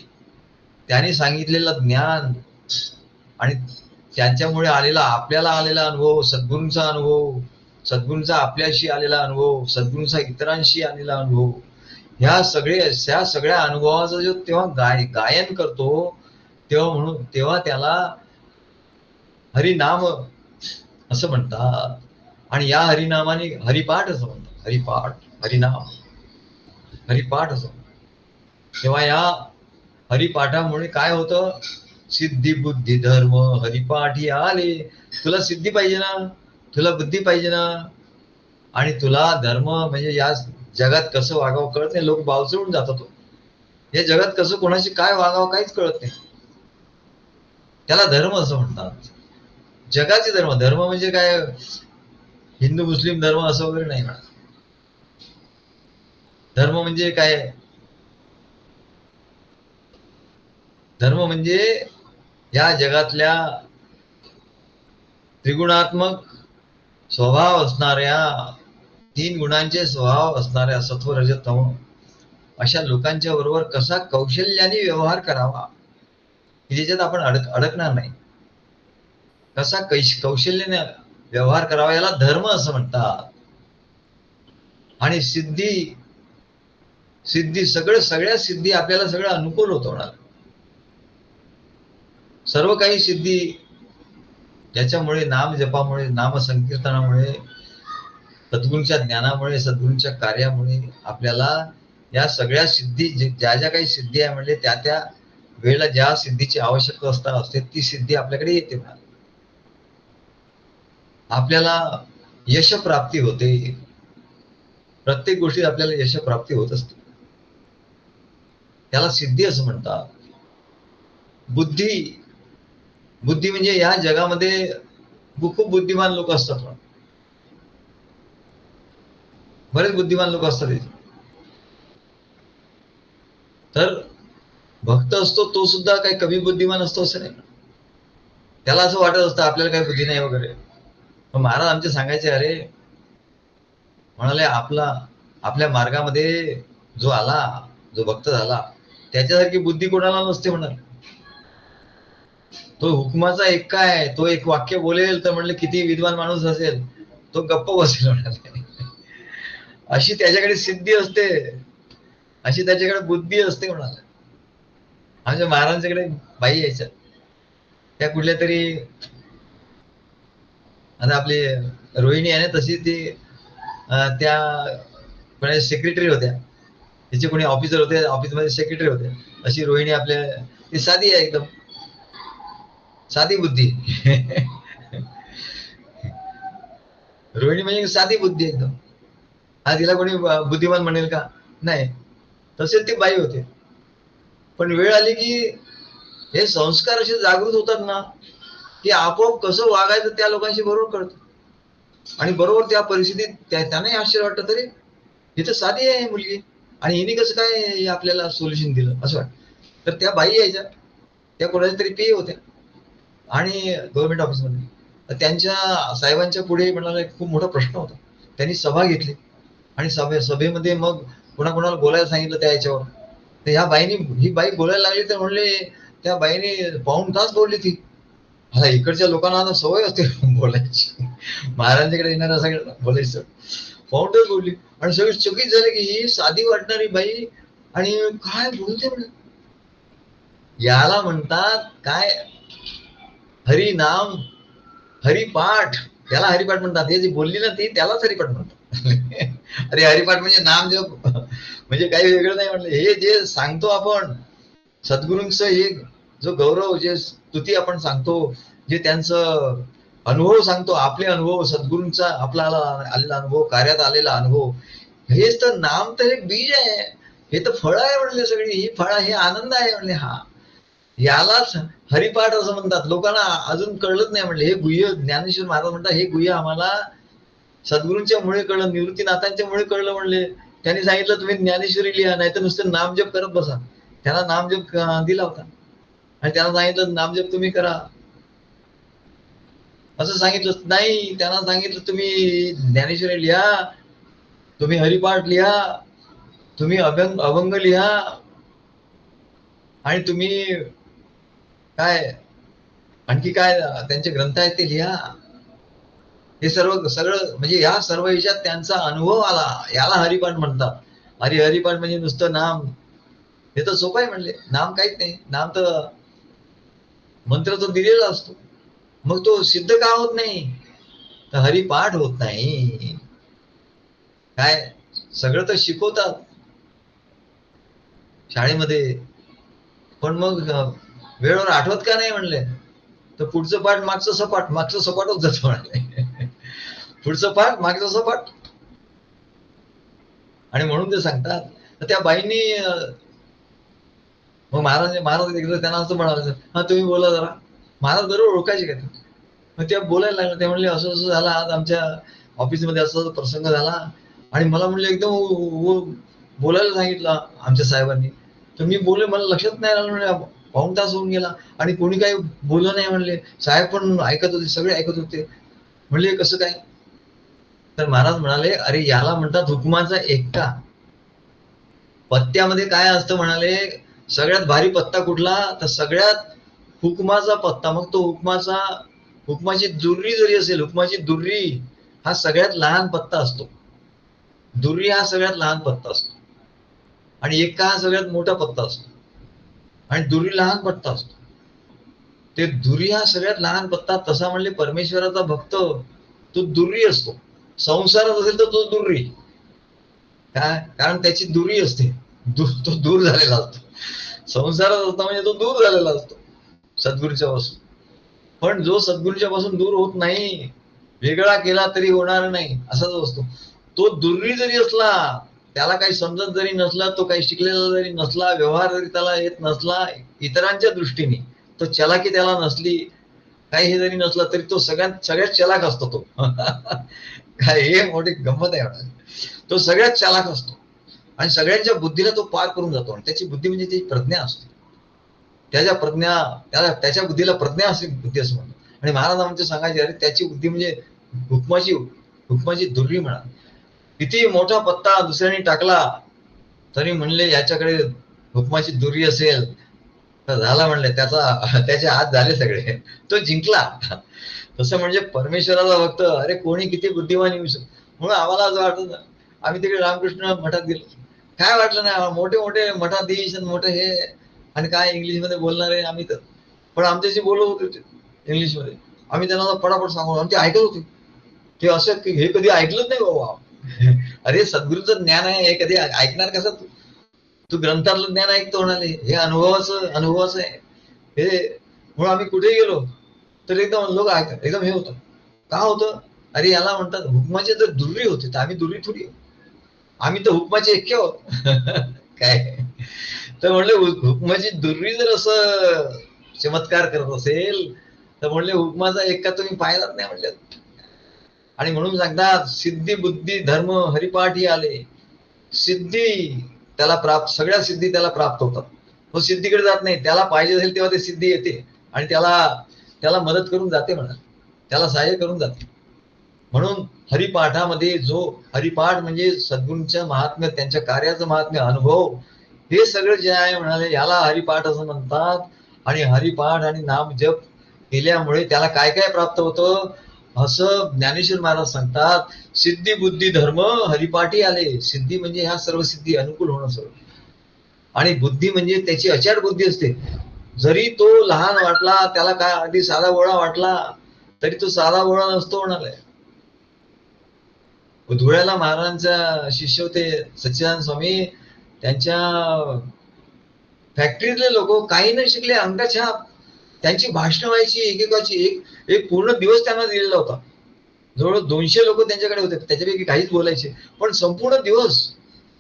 त्यांनी सांगितलेलं ज्ञान आणि त्यांच्यामुळे आपल्याला आलेला अनुभव, सद्गुरूंचा अनुभव, सद्गुरूंचा आपल्याशी आलेला अनुभव, सद्गुरूंचा इतरांशी आलेला अनुभव, ह्या सगळ्या अनुभवाचं जो तेव्हा गायन करतो तेव्हा त्याला हरिनाम असं म्हणतात. आणि या हरिनामाने हरिपाठ असं म्हणतात. हरिनाम हरिपाठ असं. तेव्हा या हरिपाठामुळे काय होतं, सिद्धी बुद्धी धर्म हरिपाठी आले. तुला सिद्धी पाहिजे ना, तुला बुद्धी पाहिजे ना, आणि तुला धर्म म्हणजे या जगात कसं वागावं कळत नाही. लोक बावचळून जातात. या जगात कसं कोणाशी काय वागावं काहीच कळत नाही. त्याला धर्म असं म्हणतात. जगाचे धर्म म्हणजे काय, हिंदू मुस्लिम धर्म असं वगैरे नाही म्हणा. धर्म म्हणजे काय, धर्म म्हणजे या जगातल्या त्रिगुणात्मक स्वभाव असणाऱ्या 3 गुणांचे स्वभाव असणाऱ्या सत्व रज तम अशा लोकांच्या बरोबर कसा कौशल्याने व्यवहार करावा, की ज्याच्यात आपण अडकणार नाही. कसा कौशल्याने व्यवहार करावा याला धर्म असं म्हणतात. आणि सिद्धी सिद्धी सगळ्या सिद्धी आपल्याला सगळं अनुकूल होणार. सर्व काही सिद्धी त्याच्यामुळे नाम जपामुळे, नाम संकीर्तनामुळे, सद्गुरूंच्या ज्ञानामुळे, सद्गुरूंच्या कार्यामुळे आपल्याला या सगळ्या सिद्धी ज्या ज्या काही सिद्धी आहे म्हणजे त्या त्या वेळेला ज्या सिद्धीची आवश्यकता असते ती सिद्धी आपल्याकडे येते. आपल्याला यश प्राप्ती होते. प्रत्येक गोष्टीत आपल्याला यश प्राप्ती होत असते. त्याला सिद्धी असं म्हणतात. बुद्धी म्हणजे या जगामध्ये खूप बुद्धिमान लोक असतात. बरेच बुद्धिमान लोक असतात. तर भक्त असतो तो सुद्धा काही कमी बुद्धिमान असतो असं नाही. त्याला असं वाटत असतं आपल्याला काही बुद्धी नाही वगैरे. पण महाराज आमचे सांगायचे, अरे म्हणाले आपल्या मार्गामध्ये जो आला, जो भक्त झाला त्याच्यासारखी बुद्धी कोणाला नसते म्हणाल. तो हुकमाचा एक काय, तो एक वाक्य बोलेल तर म्हणले किती विद्वान माणूस असेल तो गप्प बसेल म्हणाले. अशी त्याच्याकडे सिद्धी असते, अशी त्याच्याकडे बुद्धी असते म्हणाले. आमच्या महाराजांच्याकडे बाई यायच्या, त्या कुठल्या तरी आता आपली रोहिणी आहे ना तशी ती त्या सेक्रेटरी होत्या. तिचे कोणी ऑफिसर होते, ऑफिसमध्ये सेक्रेटरी होते. अशी रोहिणी आपल्या ती साधी आहे, एकदम साधी बुद्धी. रोहिणी म्हणजे साधी बुद्धी एकदम. हा तिला कोणी बुद्धिमान म्हणेल का? नाही. तसेच ती बाई होते. पण वेळ आली की हे संस्कार असे जागृत होतात ना की आपोआप कसं वागायचं त्या लोकांशी बरोबर कळतं. आणि बरोबर त्या परिस्थितीत त्यांनाही आश्चर्य वाटतं, तरी ही तर साधी आहे मुलगी आणि हिने कसं काय आपल्याला सोल्युशन दिलं असं वाटतं. तर त्या बाई यायच्या, त्या कोणाच्या तरी पी होत्या आणि गव्हर्नमेंट ऑफिसमध्ये. तर त्यांच्या साहेबांच्या पुढे म्हणाला खूप मोठा प्रश्न होता. त्यांनी सभा घेतली आणि सभेमध्ये मग कोणाकोणाला बोलायला सांगितलं त्या याच्यावर. तर ह्या बाईनी ही बाई बोलायला लागली तर म्हणले त्या बाईने पाऊण तास बोलली ती. आता इकडच्या लोकांना आता सवय असते बोलायची, महाराजांकडे येणाऱ्या सगळ्यांना बोलायचं. पाऊण तास बोलली आणि सगळे चकित झाले की ही साधी वाटणारी बाई आणि काय बोलते म्हणे. याला म्हणतात काय, हरिनाम, हरिपाठ. त्याला हरिपाठ म्हणतात. हे जी बोलली ना ती त्यालाच हरिपाठ म्हणतात. अरे हरिपाठ म्हणजे नाम जप म्हणजे काही वेगळं नाही म्हणलं. हे जे सांगतो आपण सद्गुरूंचं, हे जो गौरव, जे स्तुती आपण सांगतो, जे त्यांचं अनुभव सांगतो, आपले अनुभव, सद्गुरूंचा आपल्याला आलेला अनुभव, कार्यात आलेला अनुभव, हेच तर नाम तर हे बीज आहे, हे तर फळ आहे म्हणले. सगळी ही फळ, हे आनंद आहे म्हणले. हा यालाच हरिपाठ असं म्हणतात. लोकांना अजून कळलंच नाही म्हणले. हे गुह्य ज्ञानेश्वर महाराज म्हणतात, हे गुह्य आम्हाला सद्गुरूंच्या मुळे कळलं, निवृत्तीनाथांच्या मुळे कळलं म्हणले. त्यांनी सांगितलं तुम्ही ज्ञानेश्वरी लिहा, नाही तर नुसतं नामजप करत बसा. त्यांना नामजप दिला होता आणि त्यांना सांगितलं नामजप तुम्ही करा असं सांगितलं नाही. त्यांना सांगितलं तुम्ही ज्ञानेश्वरी लिहा, तुम्ही हरिपाठ लिहा, तुम्ही अभंग लिहा आणि तुम्ही काय आणखी काय त्यांचे ग्रंथ आहेत ते लिहा. हे सगळं म्हणजे या सर्व ह्याच्यात त्यांचा अनुभव आला, याला हरिपाठ म्हणतात. हरिपाठ म्हणजे नुसतं नाम, हे तर सोपं आहे म्हणले. नाम काहीच नाही, नाम तर मंत्र तो दिलेला असतो. मग तो सिद्ध का होत नाही, तर हरिपाठ होत नाही. काय सगळं तर शिकवतात शाळेमध्ये, पण मग वेळेवर आठवत का नाही म्हणले. तर पुढचं पाठ मागचं सपाट, मागचं सपाटच जातं म्हणले. पुढचं पाठ मागचं सपाट. आणि म्हणून ते सांगतात. तर त्या बाईंनी मग महाराज एकदा त्यांना असं म्हणाले, हा तुम्ही बोला जरा. महाराज बरोबर ओळखायचे का. मग त्या बोलायला लागल्या. ते म्हणले असं असं झालं आज आमच्या ऑफिसमध्ये, असं प्रसंग झाला आणि मला म्हणले एकदम बोलायला सांगितलं आमच्या साहेबांनी. तर मी बोलले, मला लक्षात नाही आलं म्हणले. पाऊण तास होऊन गेला आणि कोणी काही बोललं नाही म्हणले. साहेब पण ऐकत होते, सगळे ऐकत होते. म्हणले कसं काय. तर महाराज म्हणाले, अरे याला म्हणतात हुकमाचा एकटा. पत्त्यामध्ये काय असतं म्हणाले, सगळ्यात भारी पत्ता कुठला, तर सगळ्यात हुकमाचा पत्ता. मग तो हुकमाचा हुकमाची दुर्री जरी असेल, हुकमाची दुर्री हा सगळ्यात लहान पत्ता असतो. दुर्री हा सगळ्यात लहान पत्ता असतो आणि एक्का हा सगळ्यात मोठा पत्ता असतो आणि दुर्री लहान पत्ता असतो. ते दुर्री हा सगळ्यात लहान पत्ता, तसा म्हणले परमेश्वराचा भक्त तो दुर्री असतो. संसारात असेल तर तो दुर्री, काय कारण त्याची दुरी असते, तो दूर झालेला असतो. संसारात असतो म्हणजे तो दूर झालेला असतो सद्गुरूच्या पासून. पण जो सद्गुरूच्या पासून दूर होत नाही, वेगळा केला तरी होणार नाही असा जो असतो, तो दुर्री जरी असला, त्याला काही समजत जरी नसला, तो काही शिकलेला जरी नसला, व्यवहार जरी त्याला येत नसला इतरांच्या दृष्टीने, तो चलाकी त्याला नसली, काही हे जरी नसला तरी तो सगळ्यात चलाक असतो तो. काय हे मोठी गंमत आहे. तो सगळ्यात चालाक असतो आणि सगळ्यांच्या बुद्धीला तो पार करून जातो. आणि त्याची बुद्धी म्हणजे त्याची प्रज्ञा असते. त्याच्या बुद्धीला प्रज्ञा असते, बुद्धी असं म्हणतो. आणि महाराज आमचे सांगायचे, अरे त्याची बुद्धी म्हणजे हुकमाची दुर्री म्हणा. किती मोठा पत्ता दुसऱ्याने टाकला तरी म्हणले याच्याकडे हुकमाची दुर्री असेल तर झाला, म्हणले त्याचे हात झाले सगळे, तो जिंकला. तसं म्हणजे परमेश्वराचा भक्त अरे कोणी किती बुद्धिमान येऊ शकतो. म्हणून आम्हाला असं वाटत, आम्ही तिकडे रामकृष्ण मठात गेलो, काय वाटलं नाही, मोठे मोठे मठाधीश आणि मोठे हे, आणि काय इंग्लिश मध्ये बोलणारे आम्ही तर, पण आमच्याशी बोलत होते इंग्लिश मध्ये. आम्ही त्यांना पटापट सांगू आणि ते ऐकत होते. ते असं हे कधी ऐकलंच नाही बाबा. अरे सद्गुरूचं ज्ञान आहे, हे कधी ऐकणार कसं तू? तू ग्रंथातलं ज्ञान ऐकतो म्हणाले, हे अनुभवाचं आहे हे. म्हणून आम्ही कुठे गेलो तर एकदम लोक एकदम हे होतं. का होतं? अरे याला म्हणतात हुकमाचे जर दुर्री होते तर आम्ही दुर्री थोडी, आम्ही तर हुकमाचे एक्के आहोत. काय तर म्हणले हुकमाची दुर्री जर असं चमत्कार करत असेल तर म्हणले हुकमाचा एक्का तुम्ही पाहिलाच नाही म्हणले. आणि म्हणून सांगतात सिद्धी बुद्धी धर्म हरिपाठी आले. सिद्धी त्याला प्राप्त, सगळ्या सिद्धी त्याला प्राप्त होतात. तो सिद्धीकडे जात नाही, त्याला पाहिजे असेल तेव्हा ते सिद्धी येते आणि त्याला मदत करून जाते म्हणा, त्याला सहाय्य करून जाते. म्हणून हरिपाठामध्ये जो हरिपाठ म्हणजे सद्गुरूंच्या महात्म्य, त्यांच्या कार्याचं महात्म्य, अनुभव, हे सगळं जे आहे म्हणाले याला हरिपाठ असं म्हणतात. आणि हरिपाठ आणि नाम जप केल्यामुळे त्याला काय काय प्राप्त होतं असं ज्ञानेश्वर महाराज सांगतात. सिद्धी बुद्धी धर्म हरिपाठी आले. सिद्धी म्हणजे ह्या सर्व सिद्धी अनुकूल होणं सर्व, आणि बुद्धी म्हणजे त्याची अचाट बुद्धी असते. जरी तो लहान वाटला, त्याला काय अगदी साधा गोळा वाटला तरी तो साधा गोळा नसतो म्हणाले. धुळ्याला महाराजांचा शिष्य होते सच्चिदानंद स्वामी, त्यांच्या फॅक्टरीतले लोक काही नाही शिकले, अंगछाप त्यांची भाषणं व्हायची, एकेकाची एक पूर्ण दिवस त्यांना दिलेला होता. जवळ 200 लोक त्यांच्याकडे होते, त्याच्यापैकी काहीच बोलायचे, पण संपूर्ण दिवस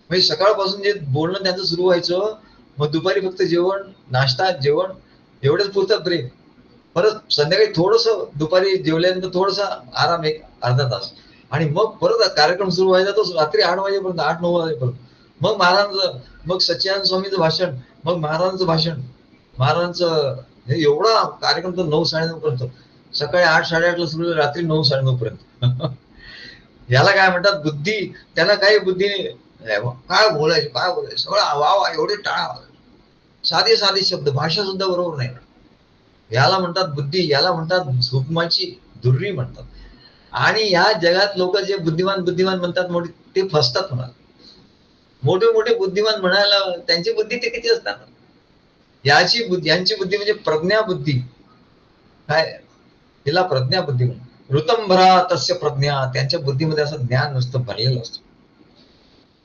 म्हणजे सकाळपासून जे बोलणं त्यांचं सुरू व्हायचं, मग दुपारी फक्त जेवण, नाश्ता, जेवण एवढंच पुरतं ब्रेक, परत संध्याकाळी थोडस, दुपारी जेवल्यानंतर थोडस आराम, एक अर्धा तास, आणि मग परत कार्यक्रम सुरू व्हायचा तो रात्री 8 वाजेपर्यंत, 8-9 वाजेपर्यंत. मग महाराजांचं, मग सच्चिदानंद स्वामीचं भाषण, मग महाराजांचं भाषण, महाराजांचं हे एवढा कार्यक्रम तर 9-9:30 पर्यंत, सकाळी 8-8:30 सुरू, रात्री 9-9:30 पर्यंत. याला काय म्हणतात बुद्धी. त्यांना काही बुद्धी काय बोलायचं सगळं वा वा, एवढे टाळा, साधे साधे शब्द, भाषा सुद्धा बरोबर नाही. याला म्हणतात बुद्धी, याला म्हणतात हुकमाची दुर्री म्हणतात. आणि या जगात लोक जे बुद्धिमान बुद्धिमान म्हणतात मोठे, ते फसतात म्हणा. मोठे मोठे बुद्धिमान म्हणायला त्यांची बुद्धी ते किती असतात. यांची बुद्धी म्हणजे प्रज्ञा बुद्धी. काय तिला प्रज्ञा बुद्धी म्हणतात. ऋतंभरा तस्य प्रज्ञा, त्यांच्या बुद्धीमध्ये असं ज्ञान नुसतं भरलेलं असतं.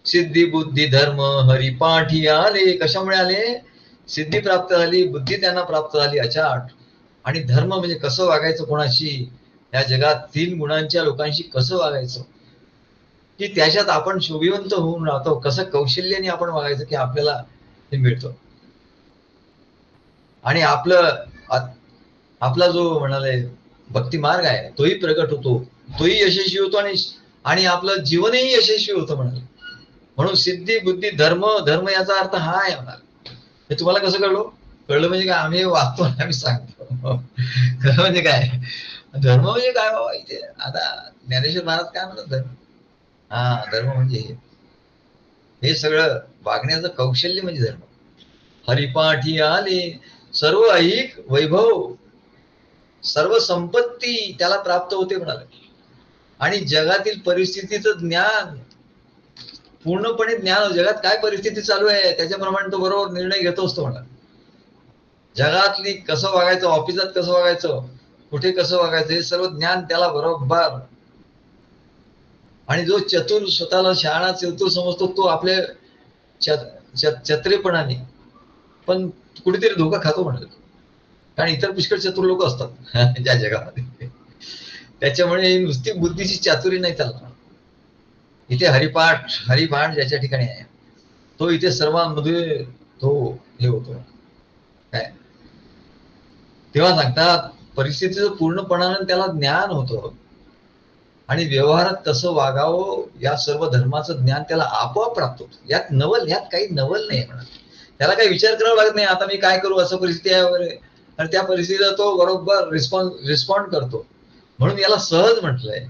सिद्धी बुद्धी धर्म हरिपाठी आले. कशामुळे आले? सिद्धी प्राप्त झाली, बुद्धी त्यांना प्राप्त झाली अचाट. आणि धर्म म्हणजे कसं वागायचं कोणाशी, या जगात 3 गुणांच्या लोकांशी कसं वागायचं, की त्याच्यात आपण शोभिवंत होऊन राहतो, कसं कौशल्याने आपण वागायचं की आपल्याला हे मिळतं. आणि आपला जो म्हणाले भक्ती मार्ग आहे तोही प्रगट होतो, तोही यशस्वी होतो, आणि आपलं जीवनही यशस्वी होतं म्हणाले. म्हणून सिद्धी बुद्धी धर्म, धर्म याचा अर्थ हा आहे म्हणाले. हे तुम्हाला कसं कळलं म्हणजे काय, आम्ही वाचतो आम्ही सांगतो. खरं म्हणजे काय, धर्म म्हणजे काय बाबा, इथे आता ज्ञानेश्वर महाराज काय म्हणतात, धर्म हा धर्म म्हणजे हे सगळं वागण्याचं कौशल्य म्हणजे धर्म. हरिपाठी आले सर्व ऐक वैभव, सर्व संपत्ती त्याला प्राप्त होते म्हणाले. आणि जगातील परिस्थितीचं ज्ञान, पूर्णपणे ज्ञान, जगात काय परिस्थिती चालू आहे त्याच्याप्रमाणे तो बरोबर निर्णय घेतो असतो म्हणा. जगातली कसं वागायचं, ऑफिसात कसं वागायचं, कुठे कसं वागायचं, हे सर्व ज्ञान त्याला बरोबर. आणि जो चतुर, स्वतःला शहाणा चतुर समजतो, तो आपल्या चत्रेपणाने पण कुठेतरी धोका खातो म्हणतो. कारण इतर पुष्कळ चतुर लोक असतात ज्या जगामध्ये. त्याच्यामुळे नुसती बुद्धीची चातुरी नाही त्याला. इथे हरिपाठ ज्याच्या ठिकाणी आहे, तो इथे सर्वांमध्ये तो हे होतो काय. तेव्हा सांगतात परिस्थितीचं पूर्णपणाने त्याला ज्ञान होतं आणि व्यवहारात कसं वागावं या सर्व धर्माचं ज्ञान त्याला आपोआप प्राप्त होतं. यात काही नवल नाही म्हणा. त्याला काही विचार करावा लागत नाही, आता मी काय करू, असं परिस्थिती आहे वगैरे. आणि त्या परिस्थितीला तो बरोबर रिस्पॉन्ड करतो. म्हणून याला सहज म्हटलंय.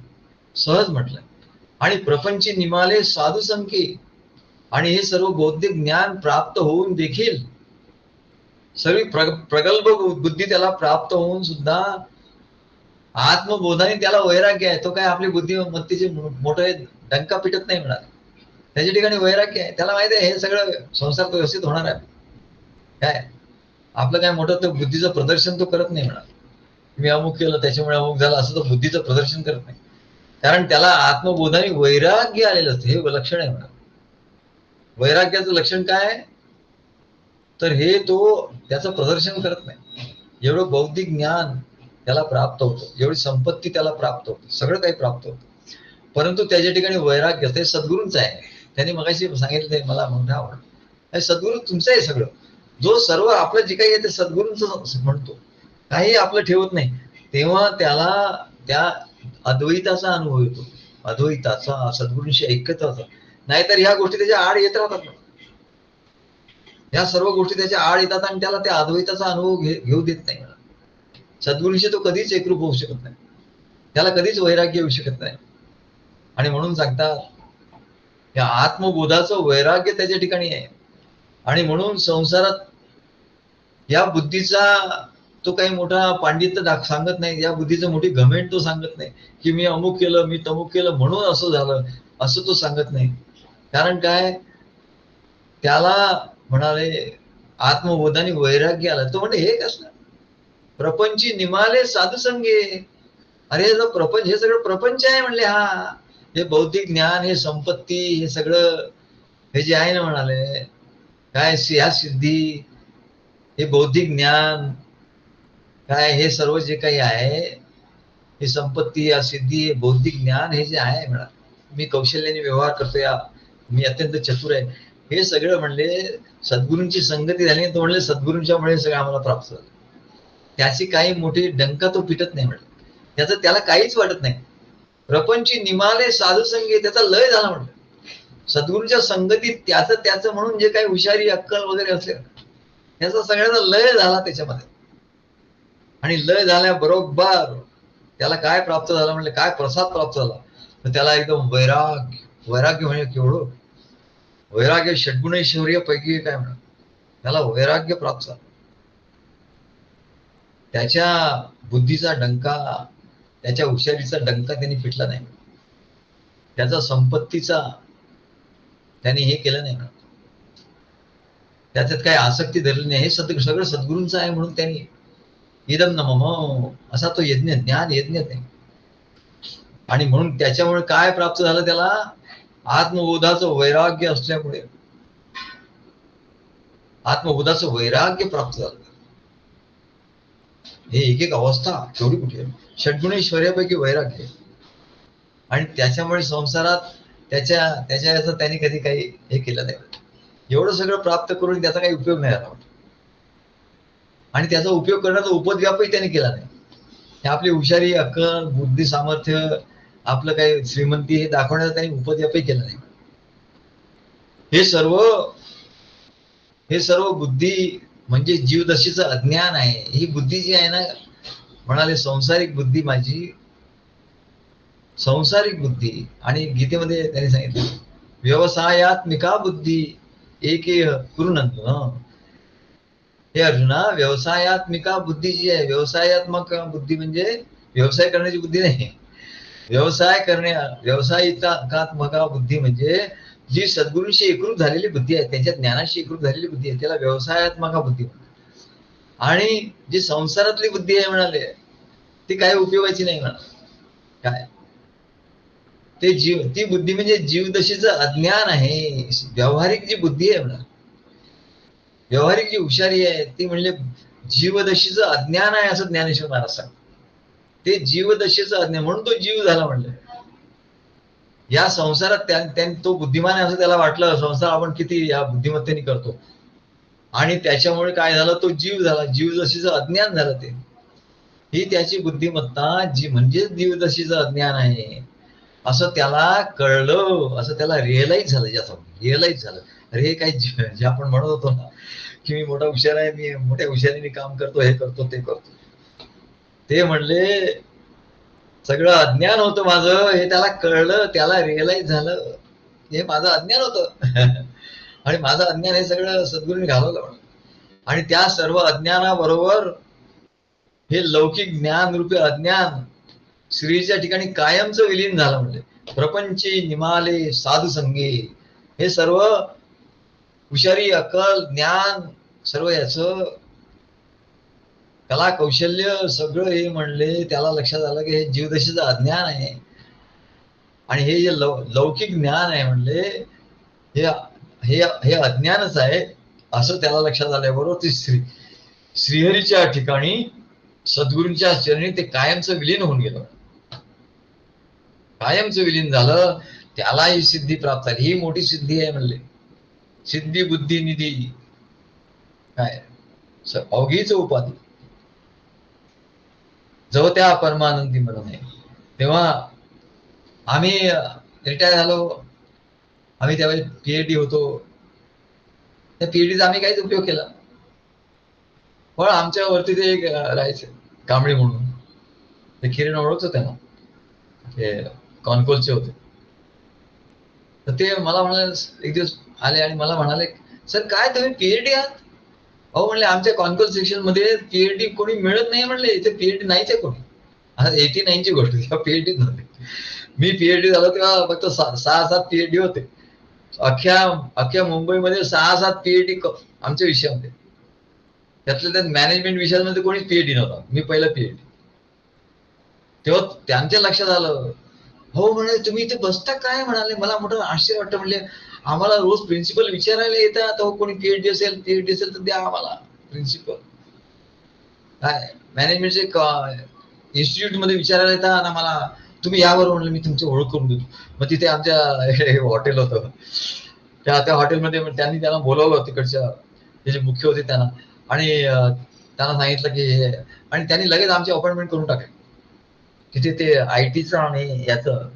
आणि प्रपंची निमाले साधू संख्ये, आणि हे सर्व बौद्धिक ज्ञान प्राप्त होऊन देखील, सर्व प्रगल्भ बुद्धी त्याला प्राप्त होऊन सुद्धा आत्मबोधाने त्याला वैराग्य आहे. तो काय आपली बुद्धिमत्तेचे मोठं डंका पिटत नाही म्हणा. त्याच्या ठिकाणी वैराग्य आहे. त्याला माहिती आहे हे सगळं संसार व्यवस्थित होणार आहे. काय आपलं काय मोठं तो बुद्धीचं प्रदर्शन तो करत नाही म्हणा. मी अमुक केलं त्याच्यामुळे अमुक झालं असं तो बुद्धीचं प्रदर्शन करत नाही. कारण त्याला आत्मबोधाने वैराग्य आलेलं असतं. हे लक्षण आहे म्हणा. वैराग्याचं लक्षण काय, तर हे तो त्याचं प्रदर्शन करत नाही. एवढं बौद्धिक ज्ञान त्याला प्राप्त होतं, एवढी संपत्ती त्याला प्राप्त होते, सगळं काही प्राप्त होतं, परंतु त्याच्या ठिकाणी वैराग्य ते सद्गुरूंचं आहे. त्यांनी मगाशी सांगितलं ते मला मोठं आवडलं. सद्गुरू तुमचं आहे सगळं. जो सर्व आपलं जे काही आहे ते सद्गुरूंच म्हणतो, काही आपलं ठेवत नाही. तेव्हा त्याला त्या अद्वैताचा अनुभव येतो, अद्वैताचा, सद्गुरूंशी ऐक्यताचा. नाहीतर ह्या गोष्टी त्याच्या आड येत राहतात. या सर्व गोष्टी त्याच्या आड येतात आणि त्याला त्या अद्वैताचा अनुभव घेऊ देत नाही. सद्गुरूंशी तो कधीच एकरूप होऊ शकत नाही, त्याला कधीच वैराग्य येऊ शकत नाही. आणि म्हणून सांगतात या आत्मबोधाचं वैराग्य त्याच्या ठिकाणी आहे. आणि म्हणून संसारात या बुद्धीचा तो काही मोठा पांडित्य सांगत नाही, या बुद्धीचं मोठी घमेंड तो सांगत नाही की मी अमुक केलं, मी तमुक केलं म्हणून असं झालं, असं तो सांगत नाही. कारण काय, त्याला म्हणाले आत्मबोधाने वैराग्य आला. तो म्हणजे हे कसलं प्रपंची निमाले साधू संगे. अरे जो प्रपंच, हे सगळं प्रपंच आहे म्हणले. हा हे भौतिक ज्ञान, हे संपत्ती, हे सगळं हे जे आहे ना म्हणाले काय, या सिद्धी, हे बौद्धिक ज्ञान काय, हे सर्व जे काही आहे, हे संपत्ती, या सिद्धी, हे बौद्धिक ज्ञान, हे जे आहे म्हणा, मी कौशल्याने व्यवहार करतो, या मी अत्यंत चतुर आहे, हे सगळं म्हणले सद्गुरूंची संगती झाली. तो म्हणले सद्गुरूंच्यामुळे सगळं आम्हाला प्राप्त झालं. त्याची काही मोठी डंका तो पिटत नाही म्हणलं, त्याचं त्याला काहीच वाटत नाही. प्रपंची निमाले साधू संगी, त्याचा लय झाला म्हणलं सद्गुरूंच्या संगतीत. त्याचं म्हणून जे काही हुशारी, अक्कल वगैरे असेल, त्याचा सगळ्याचा लय झाला त्याच्यामध्ये. आणि लय झाल्याबरोबर त्याला काय प्राप्त झालं म्हणजे, काय प्रसाद प्राप्त झाला, तर त्याला एकदम वैराग्य म्हणजे केवढं वैराग्य, षड्गुणैश्वर्य पैकी काय म्हणा, त्याला वैराग्य प्राप्त झालं. त्याच्या बुद्धीचा डंका, त्याच्या हुशारीचा डंका त्यांनी पिटला नाही, त्याचा संपत्तीचा त्यांनी हे केलं नाही, त्याच्यात काही आसक्ती धरली नाही. हे सगळं सद्गुरूंचं आहे म्हणून त्यांनी इदम न मम असा तो यज्ञ, ज्ञान यज्ञ नाही. आणि म्हणून त्याच्यामुळे काय प्राप्त झालं त्याला, आत्मबोधाचं वैराग्य असल्यामुळे आत्मबोधाचं वैराग्य प्राप्त झालं. हे एक अवस्था तेवढी कुठे आहे, षड्गुणैश्वर्यापैकी वैराग्य. आणि त्याच्यामुळे संसारात त्याच्या याचा त्यांनी कधी काही हे केलं नाही. एवढं सगळं प्राप्त करून त्याचा काही उपयोग नाही झाला, आणि त्याचा उपयोग करण्याचा उपद्व्यापही त्यांनी केला नाही. हे आपली हुशारी, अक्कल, बुद्धी, सामर्थ्य, आपलं काही श्रीमंती हे दाखवण्याचा त्यांनी उपद्व्यापही केला नाही. हे सर्व बुद्धी म्हणजे जीवदशेचं अज्ञान आहे. ही बुद्धी जी आहे ना म्हणाले, संसारिक बुद्धी, माझी संसारिक बुद्धी. आणि गीतेमध्ये त्यांनी सांगितलं व्यवसायात्मिका बुद्धी एके कुरुनंद. हे अर्जुना, व्यवसायात्मिका बुद्धी जी आहे, व्यवसायात्मक बुद्धी म्हणजे व्यवसाय करण्याची बुद्धी नाही. व्यवसायिकात्मक बुद्धी म्हणजे जी सद्गुरूंशी एकरूप झालेली बुद्धी आहे, त्यांच्या ज्ञानाशी एकरूप झालेली बुद्धी आहे, त्याला व्यवसायात्मक बुद्धी. आणि जी संसारातली बुद्धी आहे म्हणाले, ती काय उपयोगाची नाही म्हणा. काय ते ती बुद्धी म्हणजे जीवदशेचं अज्ञान आहे. व्यावहारिक जी बुद्धी आहे म्हणा, व्यावहारिक जी हुशारी आहे ती म्हणजे जीवदशेचं अज्ञान आहे असं ज्ञानेश्वर महाराज सांगतात. ते जीवदशेचं अज्ञान म्हणून तो जीव झाला म्हणलं. या संसारात तो बुद्धिमान आहे असं त्याला वाटलं, संसार आपण किती या बुद्धिमत्तेने करतो, आणि त्याच्यामुळे काय झालं, तो जीव झाला, जीवदशेचं अज्ञान झालं. ते ही त्याची बुद्धिमत्ता जी म्हणजे जीवदशेचं अज्ञान आहे असं त्याला कळलं, असं त्याला रिअलाइज झालं. ज्याचं रिअलाइज झालं, अरे हे काही जे आपण म्हणत होतो ना की मी मोठा हुशार आहे, मी मोठ्या हुशारीने काम करतो, हे करतो ते करतो, ते म्हणले सगळं अज्ञान होतं माझं, हे त्याला कळलं, त्याला रिअलाइज झालं हे माझं अज्ञान होतं. आणि माझं अज्ञान हे सगळं सद्गुरूंनी घालवलं म्हणून. आणि त्या सर्व अज्ञानाबरोबर हे लौकिक ज्ञान रूपी अज्ञान श्रीच्या ठिकाणी कायमचं विलीन झालं. म्हणजे प्रपंची निमाले साधू संगे, हे सर्व हुशारी, अक्कल, ज्ञान, सर्व याचं कला कौशल्य सगळं हे म्हणले, त्याला लक्षात आलं की हे जीवदशेचं अज्ञान आहे. आणि हे जे लौकिक ज्ञान आहे म्हणले, हे हे हे अज्ञानच आहे असं त्याला लक्षात आल्याबरोबर ते श्रीहरीच्या ठिकाणी सद्गुरूंच्या चरणी ते कायमचं विलीन होऊन गेलं. कायमचं विलीन झालं, त्याला ही सिद्धी प्राप्त झाली. ही मोठी सिद्धी आहे म्हणले, सिद्धी बुद्धी निधी काय अवघीच उपाधी जो त्या परमानंदी म्हणून आहे. तेव्हा आम्ही रिटायर झालो, आम्ही त्यावेळी पीएचडी होतो, त्या पीएचडीचा आम्ही काहीच उपयोग केला. पण आमच्या वरती ते एक राहायचे कांबळे म्हणून, ते किरण ओळखतो त्यांना, ते कॉन्कोलचे होते. तर ते मला म्हणाले, एक दिवस आले आणि मला म्हणाले, सर काय तुम्ही पीएचडी आहात? अहो म्हणले, आमच्या कॉन्कोल सेक्शन मध्ये पीएचडी कोणी मिळत नाही म्हणले, इथे पीएचडी नाहीच आहे कोणी. आता 89 ची गोष्ट, तेव्हा पीएचडी नव्हते. मी पीएचडी झालो तेव्हा फक्त 6-7 पीएचडी होते. अख्ख्या मुंबईमध्ये 6-7 पीएचडी आमच्या विषयामध्ये. त्यातल्या त्यात मॅनेजमेंट विषयामध्ये कोणीच पीएचडी नव्हता, मी पहिला पीएचडी. तेव्हा त्यांच्या लक्षात आलं, हो म्हणे तुम्ही इथे बसता काय म्हणाले. मला मोठं आश्चर्य वाटतं. म्हणले आम्हाला रोज प्रिन्सिपल विचारायला येतात, हो कोणी पीएचडी असेल तर द्या आम्हाला प्रिन्सिपल. काय मॅनेजमेंटचे इन्स्टिट्यूट मध्ये विचारायला येतात आम्हाला, तुम्ही यावर म्हणलं मी तुमची ओळख करून देतो. मग तिथे आमच्या हॉटेल होतं, त्या हॉटेलमध्ये त्यांनी त्यांना बोलावलं, तिकडच्या ते जे मुख्य होते त्यांना, आणि त्यांना सांगितलं की, आणि त्यांनी लगेच आमची अपॉइंटमेंट करून टाकली. तिथे ते आयटीचं आणि याचं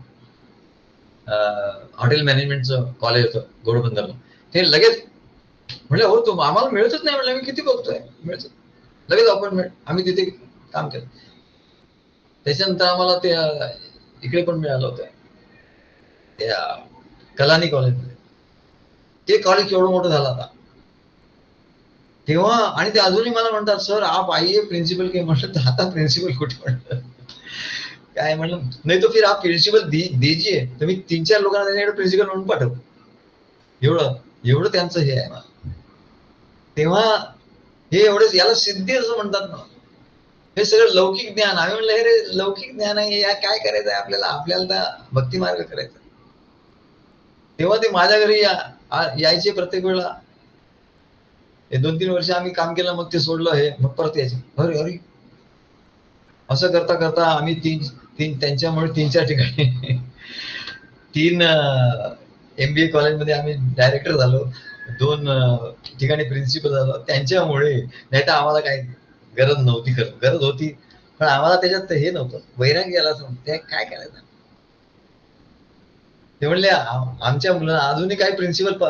हॉटेल मॅनेजमेंटचं कॉलेज होतं घोडबंदरला. ते लगेच म्हणलं, हो तू आम्हाला मिळतच नाही म्हणलं, मी किती बघतोय मिळत. लगेच अपॉइंटमेंट, आम्ही तिथे काम केलं. त्याच्यानंतर आम्हाला ते इकडे पण मिळालं होतं, त्या कलानी कॉलेजमध्ये. ते कॉलेज केवढं मोठं झालं आता तेव्हा. आणि ते अजूनही मला म्हणतात, सर आप आइए प्रिन्सिपल के. म्हटलं आता प्रिन्सिपल कुठे म्हणलं, काय म्हणलं, नाही तो फिर आप प्रिन्सिपल दीजिए, तुम्ही 3-4 लोकांना त्याच्याकडे प्रिन्सिपल म्हणून पाठव. एवढं त्यांचं हे आहे ना. तेव्हा हे एवढंच, याला सिद्धी असं म्हणतात ना. हे सगळं लौकिक ज्ञान. आम्ही म्हणलं, हे रे लौकिक ज्ञान आहे, या काय करायचं आहे आपल्याला तर भक्ती मार्ग करायचा. तेव्हा ते माझ्या घरी यायचे प्रत्येक वेळा. 2-3 वर्ष आम्ही काम केलं, मग ते सोडलं, हे मग परत यायचे. अरे अरे असं करता करता आम्ही त्यांच्यामुळे 3-4 ठिकाणी 3 MBA कॉलेजमध्ये आम्ही डायरेक्टर झालो, 2 ठिकाणी प्रिन्सिपल झालो त्यांच्यामुळे. नाही तर आम्हाला काही गरज नव्हती, गरज होती पण आम्हाला त्याच्यात हे नव्हतं, वैराग्य आला ते काय करायचं. ते म्हणले आमच्या मुलांना अजूनही काही प्रिन्सिपल,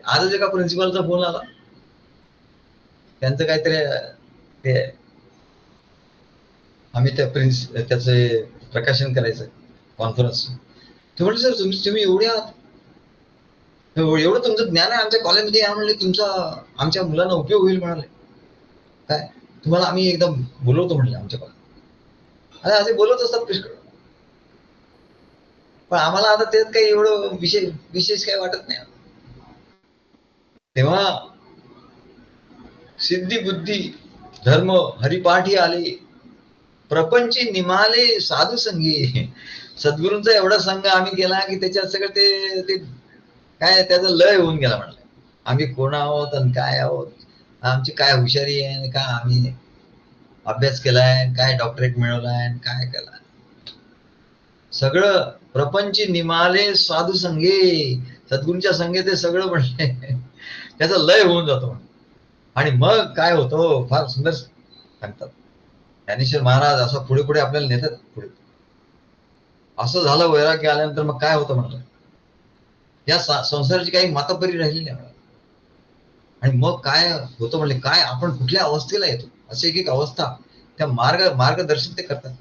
आजच एका प्रिन्सिपलचा फोन आला, त्यांचं काहीतरी ते आम्ही त्याचे प्रकाशन करायचं कॉन्फरन्स. ते म्हणले, सर तुम्ही एवढे आहात, एवढं तुमचं ज्ञान आहे आमच्या कॉलेजमध्ये या म्हणले, तुमचा आमच्या मुलांना उपयोग होईल म्हणाले. काय तुम्हाला आम्ही एकदम बोलवतो म्हणले आमच्याकडे, अरे असे बोलत असतात पुष्कळ. पण आम्हाला आता त्यात काही एवढं विशेष विशेष काही वाटत नाही. तेव्हा सिद्धी बुद्धी धर्म हरिपाठी आले, प्रपंची निमाले साधू संगी. सद्गुरूंचा एवढा संघ आम्ही केला की त्याच्यात सगळं ते काय त्याचा लय होऊन गेला म्हणलं. आम्ही कोण आहोत आणि काय आहोत, आमची काय हुशारी आहे, काय आम्ही अभ्यास केलाय, काय डॉक्टरेट मिळवलाय, काय केलाय, सगळं प्रपंची निमाले साधू संगे. सद्गुरूंच्या संगे ते सगळं म्हणले त्याचा लय होऊन जातो. आणि मग काय होतं फार सुंदर सांगतात ज्ञानेश्वर महाराज. असं पुढे पुढे आपल्याला नेतात पुढे. असं झालं वैराग्य आल्यानंतर मग काय होतं म्हणलं, या संसाराची काही मातापरी राहिली नाही. आणि मग काय होतं म्हणले, काय आपण कुठल्या अवस्थेला येतो, असे एक एक अवस्था त्या मार्गदर्शन ते करतात.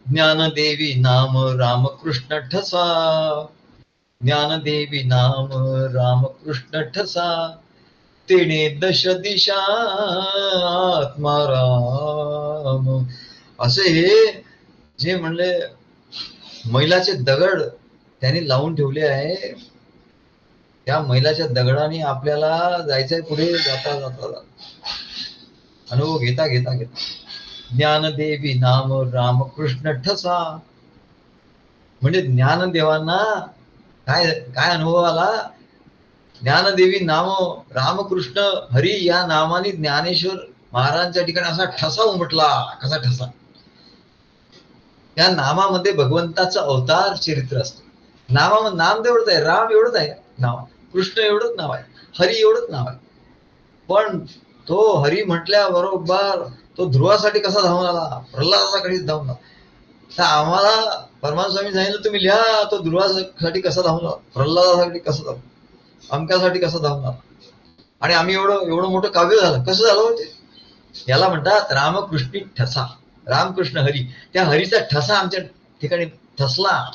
ज्ञानदेवी नाम रामकृष्ण ठसा, ज्ञानदेवी नाम रामकृष्ण ठसा, तेने दश दिशा आत्माराम. असे हे जे म्हणले मैलाचे दगड त्यांनी लावून ठेवले आहे, त्या मैलाच्या दगडाने आपल्याला जायचंय पुढे. जाता जाता अनुभव घेता घेता घेता ज्ञानदेवी नाम रामकृष्ण ठसा. म्हणजे ज्ञानदेवांना काय काय अनुभव आला, ज्ञानदेवी नाम रामकृष्ण हरी या नामाने ज्ञानेश्वर महाराजांच्या ठिकाणी असा ठसा उमटला. कसा ठसा, त्या नामामध्ये भगवंताचं अवतार चरित्र असतं. नामामध्ये नाम एवढंच आहे, राम एवढंच आहे नाव, कृष्ण एवढंच नाव आहे, हरी एवढंच नाव आहे. पण तो हरी म्हटल्याबरोबर तो ध्रुवासाठी कसा धावून आला, प्रल्हादाकडे धावून आला. तर आम्हाला परमानंद स्वामी सांगितलं तुम्ही लिहा, तो ध्रुवासाठी कसा धावून आला, प्रल्हादासाठी कसं धावून, अमक्यासाठी कसं धावून आला. आणि आम्ही एवढं एवढं मोठं काव्य झालं, कसं झालं होते. याला म्हणतात रामकृष्णी ठसा. रामकृष्ण हरी, त्या हरीचा ठसा आमच्या ठिकाणी ठसला.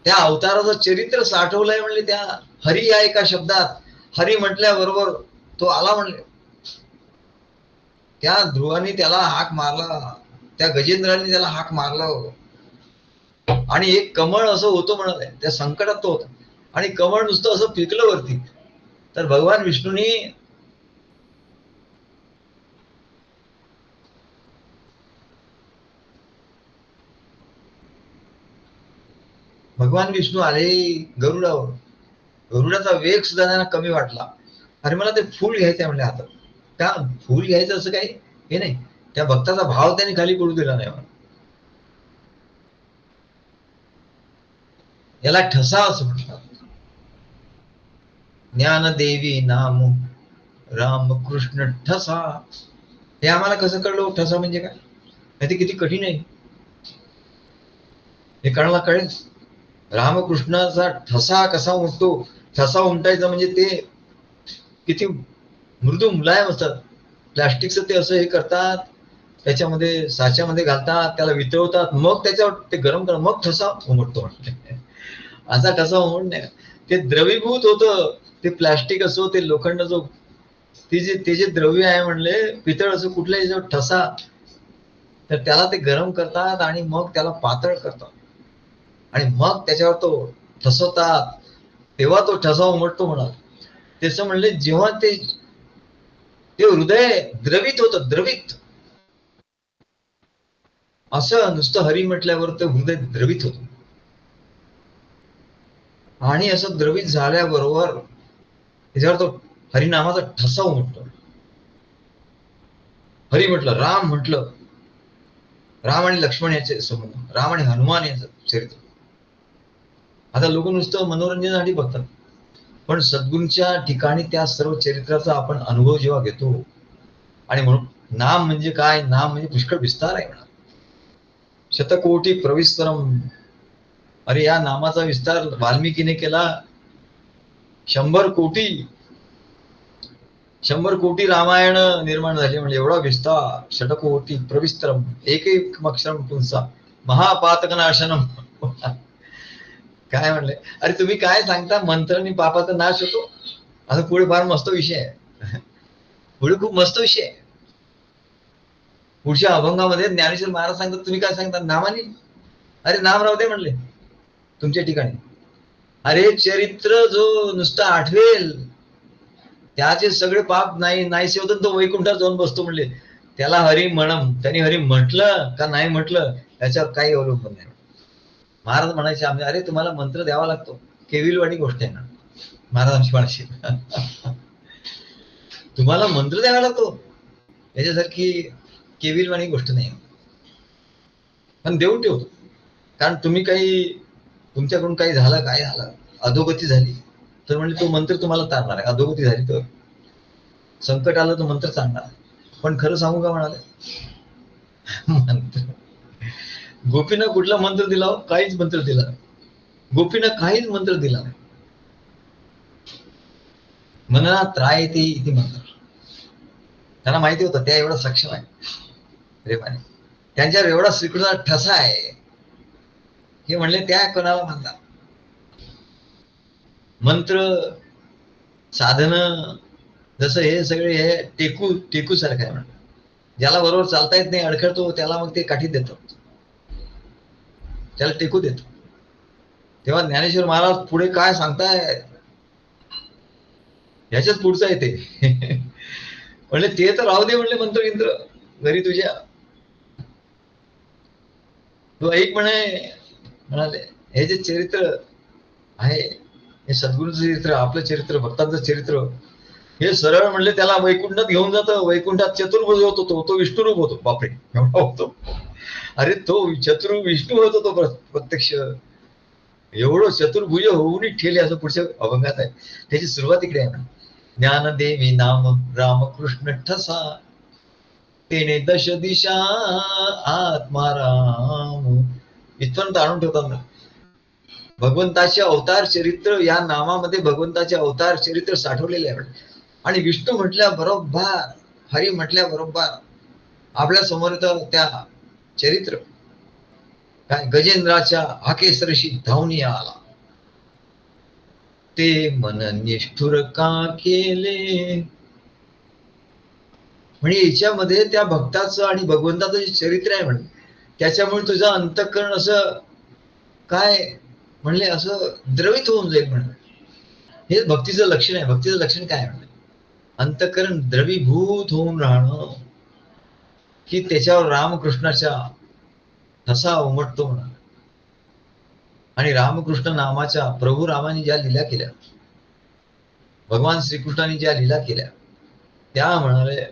त्या अवताराचं चरित्र साठवलंय म्हणले त्या हरी या एका शब्दात. हरी म्हटल्याबरोबर तो आला म्हणले. त्या ध्रुवानी त्याला हाक मारला, त्या गजेंद्राने त्याला हाक मारला. आणि एक कमळ असं होतं म्हणत आहे, त्या संकटात तो होता आणि कमळ नुसतं असं पिकलं वरती. तर भगवान विष्णूंनी भगवान विष्णू आले गरुडावर. गरुडाचा वेग सुद्धा त्यांना कमी वाटला. अरे मला ते फूल घ्यायचंय म्हणले हातात. का फूल घ्यायचं असं काही हे नाही, त्या भक्ताचा भाव त्यांनी खाली पडू दिला नाही. याला ठसा असं म्हणतात. ज्ञानदेवी नाम रामकृष्ण ठसा. हे आम्हाला कसं कळलं ठसा म्हणजे काय, ते किती कठीण आहे हे कळायला कळेल. रामकृष्णाचा ठसा कसा उमटतो, ठसा उमटायचा म्हणजे ते किती मृदू मुलायम असतात. प्लास्टिकचं ते असं हे करतात, त्याच्यामध्ये साच्यामध्ये घालतात, त्याला वितळवतात, मग त्याच्यावर ते गरम करतात, मग ठसा उमटतो. असा ठसा उमटणे ते द्रवीभूत होतं. ते प्लास्टिक असो, ते लोखंड असो, ते जे द्रव्य आहे म्हणले, पितळ असो, कुठल्याही जो ठसा, तर त्याला ते गरम करतात आणि मग त्याला पातळ करतात आणि मग त्याच्यावर तो ठसवतात, तेव्हा तो ठसा उमटतो म्हणा. त्याचं म्हणले जेव्हा ते हृदय द्रवित होतं, द्रवित असं नुसतं हरी म्हटल्यावर ते हृदय द्रवित होतं. आणि असं द्रवित झाल्याबरोबर त्याच्यावर तो हरिनामाचा ठसा उमटतो. हरी म्हटलं, राम म्हटलं, राम आणि लक्ष्मण याचे संबंध, राम आणि हनुमान याचं चरित्र. आता लोक नुसतं मनोरंजनासाठी बघतात, पण सद्गुरूंच्या ठिकाणी त्या सर्व चरित्राचा आपण अनुभव जेव्हा घेतो, आणि म्हणून नाम म्हणजे काय, नाम म्हणजे पुष्कळ विस्तार आहे म्हणा. शतकोटी प्रविस्तरम. अरे या नामाचा विस्तार वाल्मिकीने केला 100 कोटी रामायण निर्माण झाले म्हणजे एवढा विस्तार. षटकोटी प्रविस्तरम, एक एक अक्षरम पुंसा महापातकनाशनम. काय म्हणले, अरे तुम्ही काय सांगता, मंत्रांनी पापाचा नाश होतो, असं पुढे फार मस्त विषय आहे. पुढे खूप मस्त विषय आहे. पुढच्या अभंगामध्ये ज्ञानेश्वर महाराज सांगतात, तुम्ही काय सांगता नामाने? अरे नाम राहू दे म्हणले तुमच्या ठिकाणी. अरे चरित्र जो नुसतं आठवेल त्याचे सगळे पाप नाहीसे होतं, तो वैकुंठात जाऊन बसतो म्हणले. त्याला हरी म्हणम, त्यांनी हरी म्हटलं का नाही म्हटलं त्याच्यावर काही अवलंबून नाही. महाराज म्हणायचे आम्ही, अरे तुम्हाला मंत्र द्यावा लागतो, केविलवाणी गोष्ट आहे ना. महाराजांची म्हणायची तुम्हाला मंत्र द्यावा लागतो, याच्यासारखी केविलवाणी गोष्ट नाही. पण देऊन ठेवतो, कारण तुम्ही काही तुमच्याकडून काही झालं, काय झालं, अधोगती झाली तर म्हणजे तो मंत्र तुम्हाला तारणार आहे. अधोगती झाली तर संकट आलं तर मंत्र चालणार. पण खरं सांगू का म्हणाले, मंत्र गोपीनं कुठला मंत्र दिला? काहीच मंत्र दिला नाही. गोपीनं काहीच मंत्र दिला नाही. मनात त्राय ते इथे मंत्र, त्यांना माहिती होतं त्या एवढा सक्षम आहे प्रेमाने, त्यांच्यावर एवढा श्रीकृष्णाचा ठसा आहे हे म्हणले त्या कोणाला म्हणतात. मंत्र साधन जसं हे सगळे हे टेकू सारखं आहे म्हणतात. ज्याला बरोबर चालता येत नाही, अडखळतो, त्याला मग ते काठीत देतो, त्याला टेकू देतो. तेव्हा ज्ञानेश्वर महाराज पुढे काय सांगताय ह्याच्याच पुढचं आहे ते म्हणले ते तर राहू दे म्हणले मंत्र इंद्र घरी तुझ्या, तू ऐक म्हणाले हे जे चरित्र आहे हे सद्गुरूचं चरित्र, आपलं चरित्र, भक्तांचं चरित्र, हे सरळ म्हणले त्याला वैकुंठात घेऊन जातं. वैकुंठात चतुर्भुज होतो, तो विष्णुरूप होतो. बापरे एवढा होतो. अरे तो विष्णू होतो तो प्रत्यक्ष. एवढं चतुर्भुज होऊन ठेले असं पुढच्या अभंगात आहे. त्याची सुरुवात इकडे आहे ना, ज्ञानदेवी नाम रामकृष्ण ठसा, तेने दश दिशा आत्माराम, इथपर्यंत आणून ठेवतात ना. भगवंताचे अवतार चरित्र या नामामध्ये भगवंताचे अवतार चरित्र साठवलेले आहे. आणि विष्णू म्हटल्या बरोबर, हरी म्हटल्या बरोबर आपल्या समोर येतं त्या चरित्र. काय गजेंद्राच्या हाकेसरशी धावून आला, ते मन निष्ठुर का केले. म्हणजे याच्यामध्ये त्या भक्ताचं आणि भगवंताचं जे चरित्र आहे म्हणे, त्याच्यामुळे तुझं अंतःकरण असं काय म्हणले असं द्रवित होऊन जाईल म्हणे. हे भक्तीचं लक्षण आहे. भक्तीचं लक्षण काय म्हणले, अंतःकरण द्रवीभूत होऊन राहणं, की त्याच्यावर रामकृष्णाच्या ठसा उमटतो म्हणा. आणि रामकृष्ण नामाच्या प्रभू रामाने ज्या लीला केल्या, भगवान श्रीकृष्णाने ज्या लीला केल्या, त्या म्हणाले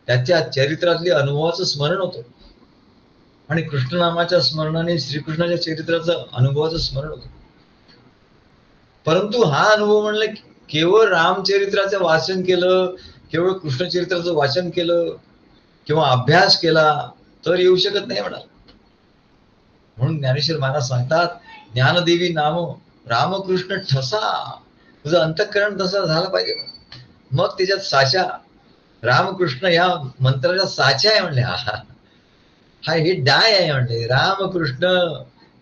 त्याच्या चरित्रातली अनुभवाचं स्मरण होतं. आणि कृष्ण नामाच्या स्मरणाने श्रीकृष्णाच्या चरित्राचं अनुभवाचं स्मरण होतं. परंतु हा अनुभव म्हणले केवळ रामचरित्राचं वाचन केलं, केवळ कृष्ण चरित्राचं वाचन केलं किंवा अभ्यास केला तर येऊ शकत नाही म्हणाल. म्हणून ज्ञानेश्वर महाराज सांगतात, ज्ञानदेवी नाम रामकृष्ण ठसा, तुझं अंतःकरण तसं झालं पाहिजे. मग त्याच्यात साचा रामकृष्ण या मंत्राच्या साचा आहे म्हणले. हा हे डाय आहे म्हणले, रामकृष्ण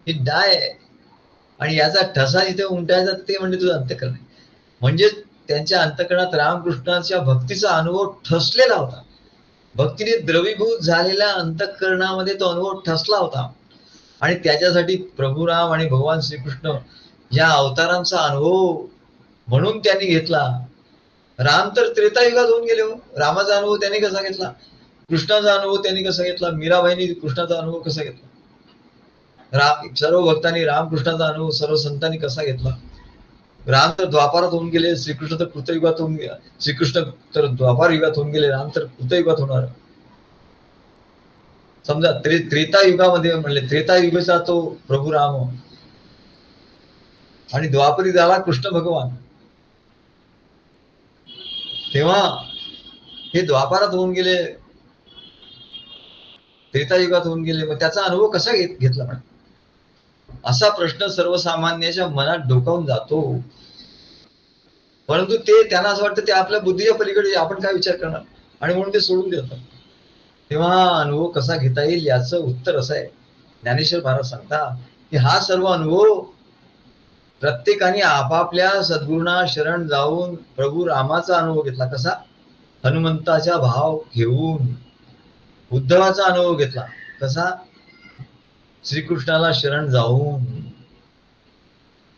ही डाय आहे. आणि याचा ठसा जिथे उमटायचा ते म्हणजे तुझं अंतःकरण आहे. म्हणजे त्यांच्या अंतःकरणात रामकृष्णाच्या भक्तीचा अनुभव ठसलेला होता. भक्तीने द्रवीभूत झालेल्या अंतःकरणामध्ये तो अनुभव ठसला होता. आणि त्याच्यासाठी प्रभू राम आणि भगवान श्रीकृष्ण या अवतारांचा अनुभव म्हणून त्यांनी घेतला. राम तर त्रेतायुगात होऊन गेले हो. रामाचा अनुभव त्यांनी कसा घेतला, कृष्णाचा अनुभव त्यांनी कसा घेतला, मीराबाईंनी कृष्णाचा अनुभव कसा घेतला, सर्व भक्तांनी रामकृष्णाचा अनुभव सर्व संतांनी कसा घेतला. राम तर द्वापारात होऊन गेले, श्रीकृष्ण तर कृतयुगात होऊन गेला, श्रीकृष्ण तर द्वापार युगात होऊन गेले, राम तर कृतयुगात होणार. समजा त्रेतायुगामध्ये म्हणले, त्रेतायुगाचा तो प्रभू राम आणि द्वापरी झाला कृष्ण भगवान. तेव्हा हे द्वापारात होऊन गेले, त्रेतायुगात होऊन गेले, मग त्याचा अनुभव कसा घेतला म्हणा, असा प्रश्न सर्वसामान्याच्या मनात डोकावून जातो. परंतु ते त्यांना असं वाटतं ते आपल्या बुद्धीच्या पलीकडे, आपण काय विचार करणार, आणि म्हणून ते सोडून देतात. तेव्हा अनुभव कसा घेता येईल याचं उत्तर असं आहे. ज्ञानेश्वर महाराज सांगता की हा सर्व अनुभव प्रत्येकाने आपापल्या सद्गुरूंना शरण जाऊन प्रभू रामाचा अनुभव घेतला. कसा, हनुमंताचा भाव घेऊन उद्धवाचा अनुभव घेतला. कसा? श्रीकृष्णाला शरण जाऊन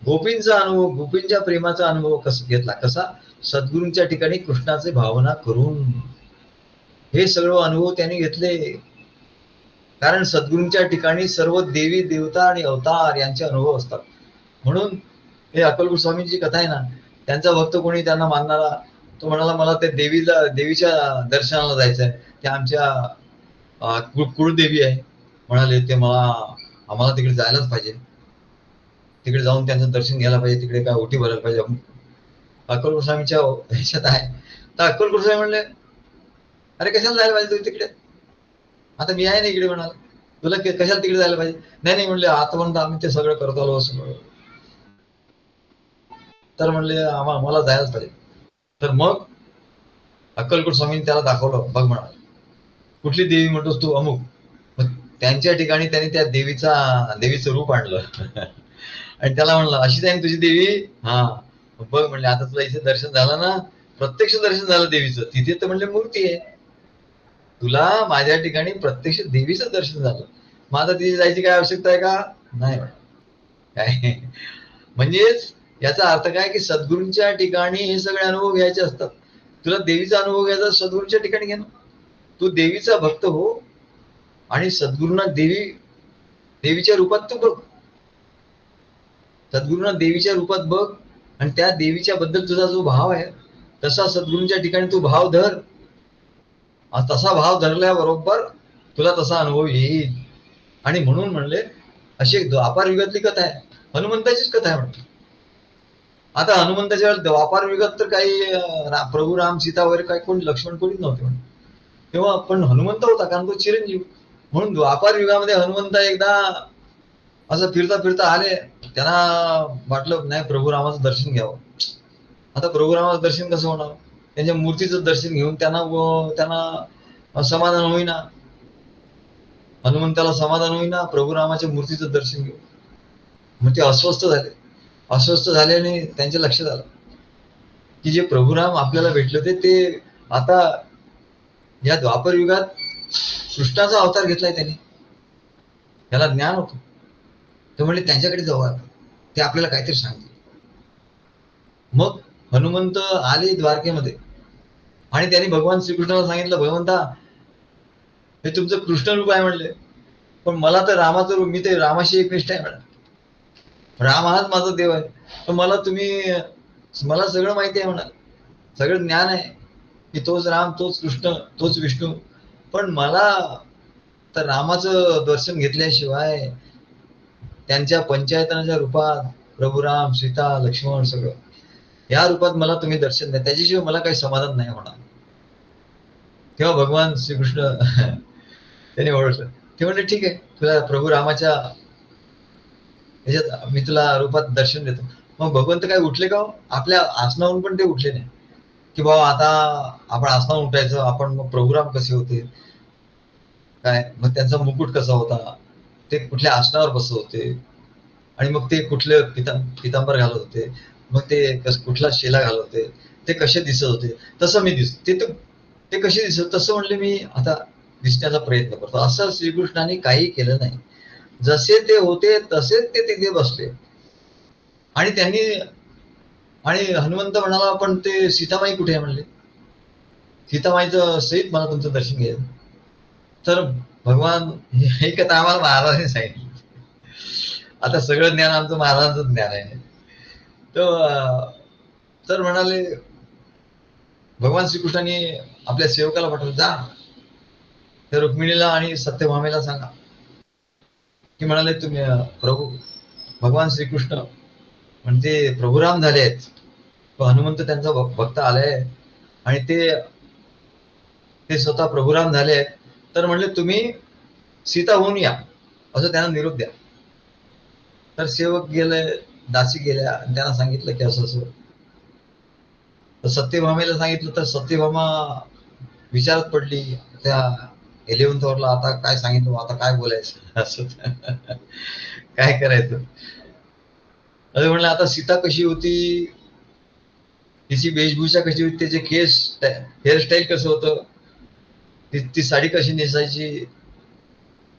गोपींचा अनुभव, गोपींच्या प्रेमाचा अनुभव घेतला. कसा? सद्गुरूंच्या ठिकाणी कृष्णाचे भावना करून. हे सगळं अनुभव त्यांनी घेतले. कारण सद्गुरूंच्या ठिकाणी सर्व देवी देवता आणि अवतार यांचे अनुभव असतात. म्हणून हे अक्कलकोट स्वामींची कथा आहे ना, त्यांचा भक्त कोणी त्यांना मानणारा, तो म्हणाला मला ते देवीच्या दर्शनाला जायचंय. ते आमच्या कुळदेवी आहे म्हणाले, ते आम्हाला तिकडे जायलाच पाहिजे. तिकडे जाऊन त्यांचं दर्शन घ्यायला पाहिजे. तिकडे काय ओटी भरायला पाहिजे. अक्कलकोट स्वामीच्या ह्याच्यात आहे. तर अक्कलकोट स्वामी म्हणले, अरे कशाला जायला पाहिजे तुम्ही तिकडे? आता मी आहे ना इकडे. म्हणाला, तुला कशाला तिकडे जायला पाहिजे? नाही नाही म्हणले, आतापर्यंत आम्ही ते सगळं करतो आलो असं. तर म्हणले मला जायलाच पाहिजे. तर मग अक्कलकोट स्वामींनी त्याला दाखवलं. बघ म्हणाल, कुठली देवी म्हणतोस तू? अमुक. मग त्यांच्या ठिकाणी त्यांनी त्या देवीचं रूप आणलं आणि त्याला म्हणलं, अशीच आहे तुझी देवी? हा. बघ म्हणले, आता तुला इथे दर्शन झालं ना, प्रत्यक्ष दर्शन झालं देवीचं. तिथे तर म्हणले मूर्ती आहे, तुला माझ्या ठिकाणी प्रत्यक्ष देवीचं दर्शन झालं. मग आता तिथे जायची काय आवश्यकता आहे का? नाही. काय म्हणजेच याचा अर्थ काय की सद्गुरूंच्या ठिकाणी हे सगळे अनुभव घ्यायचे असतात. तुला देवीचा अनुभव घ्यायचा, सद्गुरूंच्या ठिकाणी घे ना. तू देवीचा भक्त हो आणि सद्गुरूंना देवीच्या रूपात तू बघ. सद्गुरूंना देवीच्या रूपात बघ आणि त्या देवीच्या बद्दल तुझा जो भाव आहे तसा सद्गुरूंच्या ठिकाणी तू भाव धर. तसा भाव धरल्याबरोबर तुला तसा अनुभव येईल. आणि म्हणून म्हणले, अशी द्वापार युगातली कथा आहे, हनुमंताचीच कथा आहे म्हणतो. आता हनुमंताच्या वेळेला द्वापार युगात तर काही प्रभू राम सीता वगैरे काही कोणी लक्ष्मण कोणीच नव्हते म्हणून तेव्हा. पण हनुमंत होता कारण तो चिरंजीव. म्हणून द्वापार युगामध्ये हनुमंत एकदा असं फिरता फिरता आले. त्यांना वाटलं नाही प्रभू रामाचं दर्शन घ्यावं. आता प्रभू रामाचं दर्शन कसं होणार? त्यांच्या मूर्तीचं दर्शन घेऊन त्यांना समाधान होईना. हनुमंताला समाधान होईना प्रभू रामाच्या मूर्तीचं दर्शन घेऊन. मग ते अस्वस्थ झाले. अस्वस्थ झाल्याने त्यांच्या लक्षात आलं की जे प्रभुराम आपल्याला भेटले होते ते आता या द्वापर युगात कृष्णाचा अवतार घेतलाय त्यांनी. त्याला ज्ञान होतं. ते म्हणले त्यांच्याकडे जाऊ, ते आपल्याला काहीतरी सांगतील. मग हनुमंत आले द्वारकेमध्ये आणि त्यांनी भगवान श्रीकृष्णाला सांगितलं, भगवंता हे तुमचं कृष्ण रूप आहे म्हणले, पण मला तर रामाचं रूप, मी ते रामाशी एकनिष्ठ आहे म्हणा. राम हाच माझा देव आहे. पण मला सगळं माहिती आहे म्हणा, सगळं ज्ञान आहे की तोच राम, तोच कृष्ण, तोच विष्णू. पण मला तर रामाचं दर्शन घेतल्याशिवाय त्यांच्या पंचायतनाच्या रूपात प्रभू राम, सीता, लक्ष्मण सगळं या रूपात मला तुम्ही दर्शन द्या, त्याच्याशिवाय मला काही समाधान नाही म्हणा. तेव्हा भगवान श्रीकृष्ण त्यांनी ओळखलं. ते म्हणले ठीक आहे, तुला प्रभू रामाच्या ह्याच्यात मी तुला रूपात दर्शन देतो. मग भगवंत काय उठले का? आपल्या आसनावरून पण ते उठले नाही की बाबा आता आपण आसनावरून उठायचं. आपण मग प्रभुराम कसे होते काय, मग त्यांचा मुकुट कसा होता, ते कुठल्या आसनावर बसत होते आणि मग ते कुठले पितांबर घालत होते, मग ते कुठला शेला घालत होते, ते कसे दिसत होते, तसं मी ते कसे दिसत तसं म्हणले मी आता दिसण्याचा प्रयत्न करतो. असं श्रीकृष्णाने काही केलं नाही. जसे ते होते तसेच ते तिथे बसले. आणि हनुमंत म्हणाला, पण ते सीतामाई कुठे आहे म्हणले. सीतामाईचं सहित मला तुमचं दर्शन घ्यायचं. तर भगवान हे कथा आम्हाला महाराजांनी सांगितली. आता सगळं ज्ञान आमचं महाराजांचं ज्ञान आहे. तर म्हणाले, भगवान श्रीकृष्णाने आपल्या सेवकाला पाठवलं, जा त्या रुक्मिणीला आणि सत्यभामेला सांगा की म्हणाले तुम्ही प्रभू भगवान श्रीकृष्ण म्हणजे प्रभुराम झाले आहेत, हनुमंत त्यांचा भक्त आलाय आणि ते स्वतः प्रभुराम झाले आहेत. तर म्हणले तुम्ही सीता होऊन या, असं त्यांना निरोप द्या. तर सेवक गेले, दासी गेल्या आणि त्यांना सांगितलं की असं असं. तर सत्यभामेला सांगितलं. तर सत्यभामा विचारात पडली. त्या 11th आवरला, आता काय सांगितलं, आता काय बोलायचं, असं काय करायचं. अरे म्हणलं आता सीता कशी होती तिची वेशभूषा कशी होती, त्याचे केस, हेअरस्टाईल कसं होतं, ती साडी कशी नेसायची,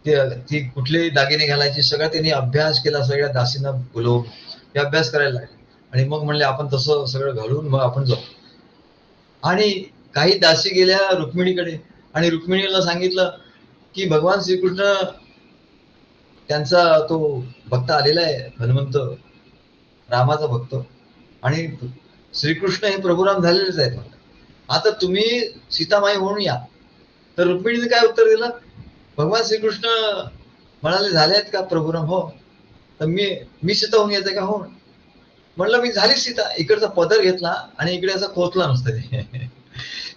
ती कुठलेही दागिने घालायची, सगळा त्यांनी अभ्यास केला. सगळ्या दासींना बोलवून ते अभ्यास करायला लागले आणि मग म्हणले आपण तसं सगळं घालून मग आपण जाऊ. आणि काही दासी गेल्या रुक्मिणीकडे आणि रुक्मिणीला सांगितलं की भगवान श्रीकृष्ण त्यांचा तो भक्त आलेला आहे, हनुमंत, रामाचा भक्त, आणि श्रीकृष्ण हे प्रभुराम झालेलेच आहेत. आता तुम्ही सीतामाई होऊन या. तर रुक्मिणीने काय उत्तर दिलं, भगवान श्रीकृष्ण म्हणाले झाले आहेत का प्रभुराम? हो. तर मी सीता होऊन यायचं का? हो. म्हणलं मी झाली सीता. इकडचा पदर घेतला आणि इकडे असा खोचला नसतं.